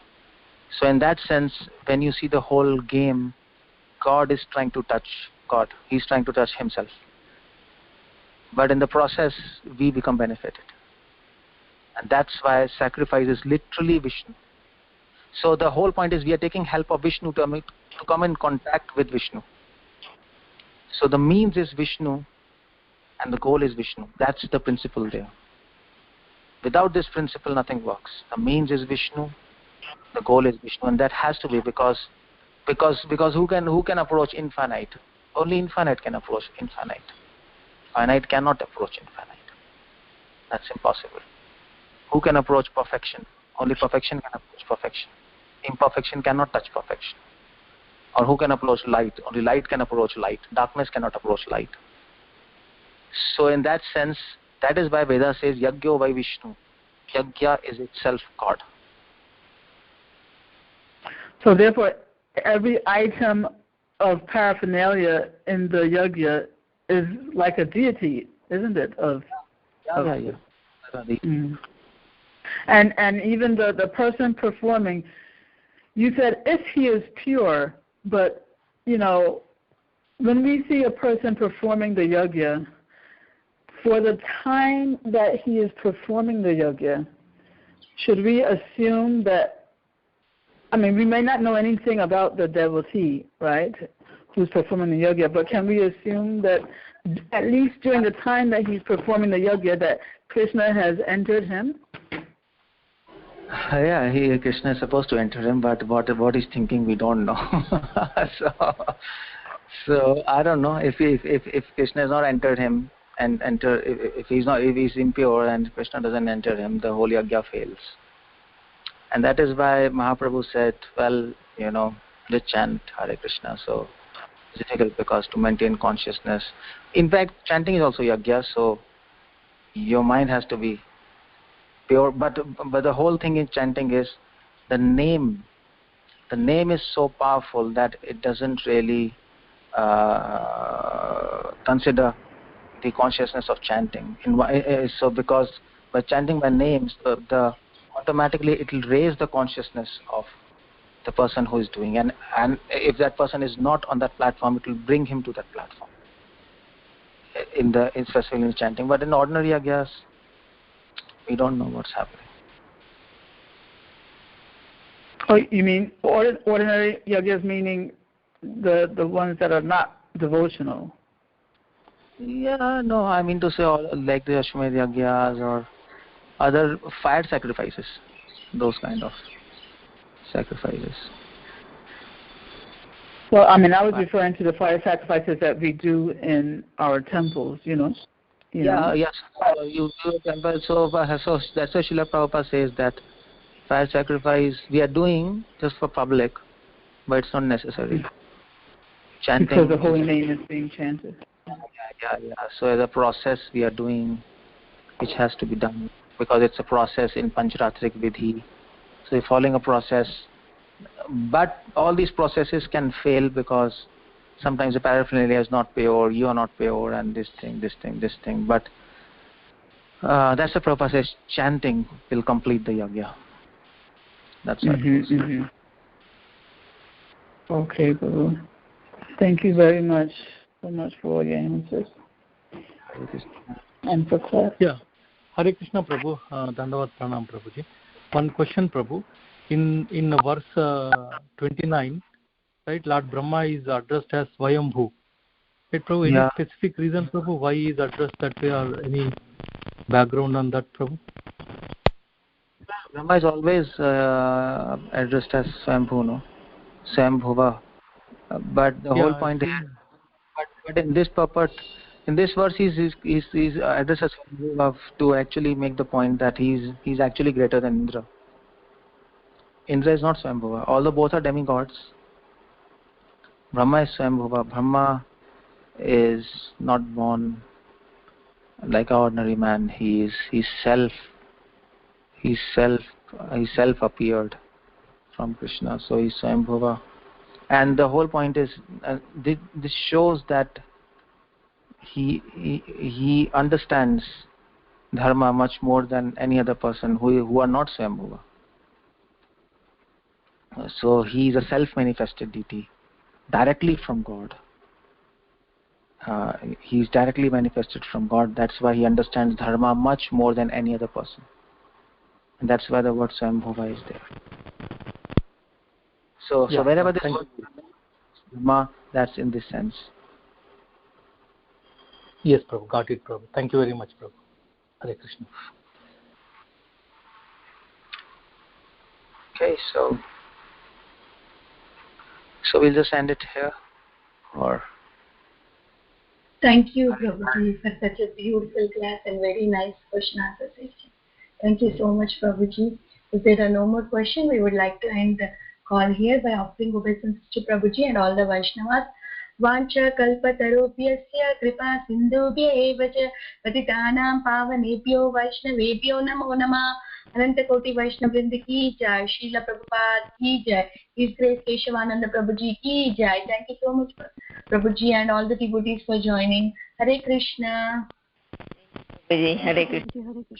So in that sense, when you see the whole game, God is trying to touch God. He's trying to touch himself. But in the process, we become benefited. And that's why sacrifice is literally Vishnu. So the whole point is we are taking help of Vishnu to come in contact with Vishnu. So the means is Vishnu and the goal is Vishnu. That's the principle there. Without this principle, nothing works. The means is Vishnu, the goal is Vishnu, and that has to be because who can approach infinite? Only infinite can approach infinite. Finite cannot approach infinite. That's impossible. Who can approach perfection? Only perfection can approach perfection. Imperfection cannot touch perfection. Or who can approach light? Only light can approach light. Darkness cannot approach light. So in that sense, that is why Veda says Yajna vai Vishnu. Yajna is itself God. So therefore, every item of paraphernalia in the yajna is like a deity, isn't it? Yeah. And even the person performing, you said if he is pure, but when we see a person performing the yajna, for the time that he is performing the yajna, should we assume that, we may not know anything about the devotee, right, who's performing the yajna, but can we assume that at least during the time that he's performing the yajna that Krishna has entered him? Yeah, Krishna is supposed to enter him, but what he's thinking we don't know. so I don't know if Krishna has not entered him and if he's impure and Krishna doesn't enter him, the whole yajna fails. And that is why Mahaprabhu said, just chant Hare Krishna. So it's difficult because to maintain consciousness. In fact, chanting is also yajna, so your mind has to be pure. But the whole thing in chanting is the name. The name is so powerful that it doesn't really consider the consciousness of chanting. So because by chanting by names, the automatically it will raise the consciousness of the person who is doing, and if that person is not on that platform, it will bring him to that platform specifically in chanting. But in ordinary yajnas, we don't know what's happening. Oh, you mean ordinary yajnas, meaning the ones that are not devotional? Yeah, no, I mean to say like the Ashwamedh yajnas or other fire sacrifices, those kind of sacrifices. Well, I was referring to the fire sacrifices that we do in our temples, Yes. You do a temple, so that's why Srila Prabhupada says that fire sacrifice we are doing just for public, but it's not necessary. Chanting because the holy name is being chanted. Yeah. So as a process we are doing, which has to be done, because it's a process in Pancharatrik Vidhi. So you're following a process, but all these processes can fail because sometimes the paraphernalia is not pure, you are not pure, and this thing. But that's the Prabhupada says chanting will complete the yajna. That's what it is. Okay, Guru. Thank you very much so much for all your answers. And for class. Yeah. Hare Krishna Prabhu, Dandavat Pranam Prabhuji. One question, Prabhu. In verse 29, right, Lord Brahma is addressed as Swayambhu. Right, Prabhu, any specific reason, Prabhu, why he is addressed that way, or any background on that, Prabhu? Brahma is always addressed as Swayambhu, no? Swayambhuva. But the whole point is, but in this purport, in this verse, he's addressed as Swayambhuva to actually make the point that he's actually greater than Indra. Indra is not Swayambhuva. Although both are demigods, Brahma is Swayambhuva. Brahma is not born like an ordinary man. He's self appeared from Krishna, so he's Swayambhuva. And the whole point is, this shows that he understands dharma much more than any other person who are not Swayambhuva. So he is a self-manifested deity, directly from God. He is directly manifested from God. That's why he understands dharma much more than any other person. And that's why the word Swayambhuva is there. So wherever this word dharma, that's in this sense. Yes, Prabhu. Got it, Prabhu. Thank you very much, Prabhu. Hare Krishna. Okay, so we'll just end it here, or. Thank you, Prabhuji, for such a beautiful class and very nice question-answer session. Thank you so much, Prabhuji. If there are no more questions, we would like to end the call here by offering obeisance to Prabhuji and all the Vaishnavas. Vancha kalpatarubhyasya kripa sindhubhya eva cha patitanam pavanebhyo vaishnavebhyo namo namah. Ananta Koti Vaishnav Vrinda ki jai, Srila Prabhupada ki jai, His Grace Keshav Anand Prabhuji ki jai. Thank you so much, Prabhuji, and all the devotees for joining. Hare Krishna. Hare Krishna.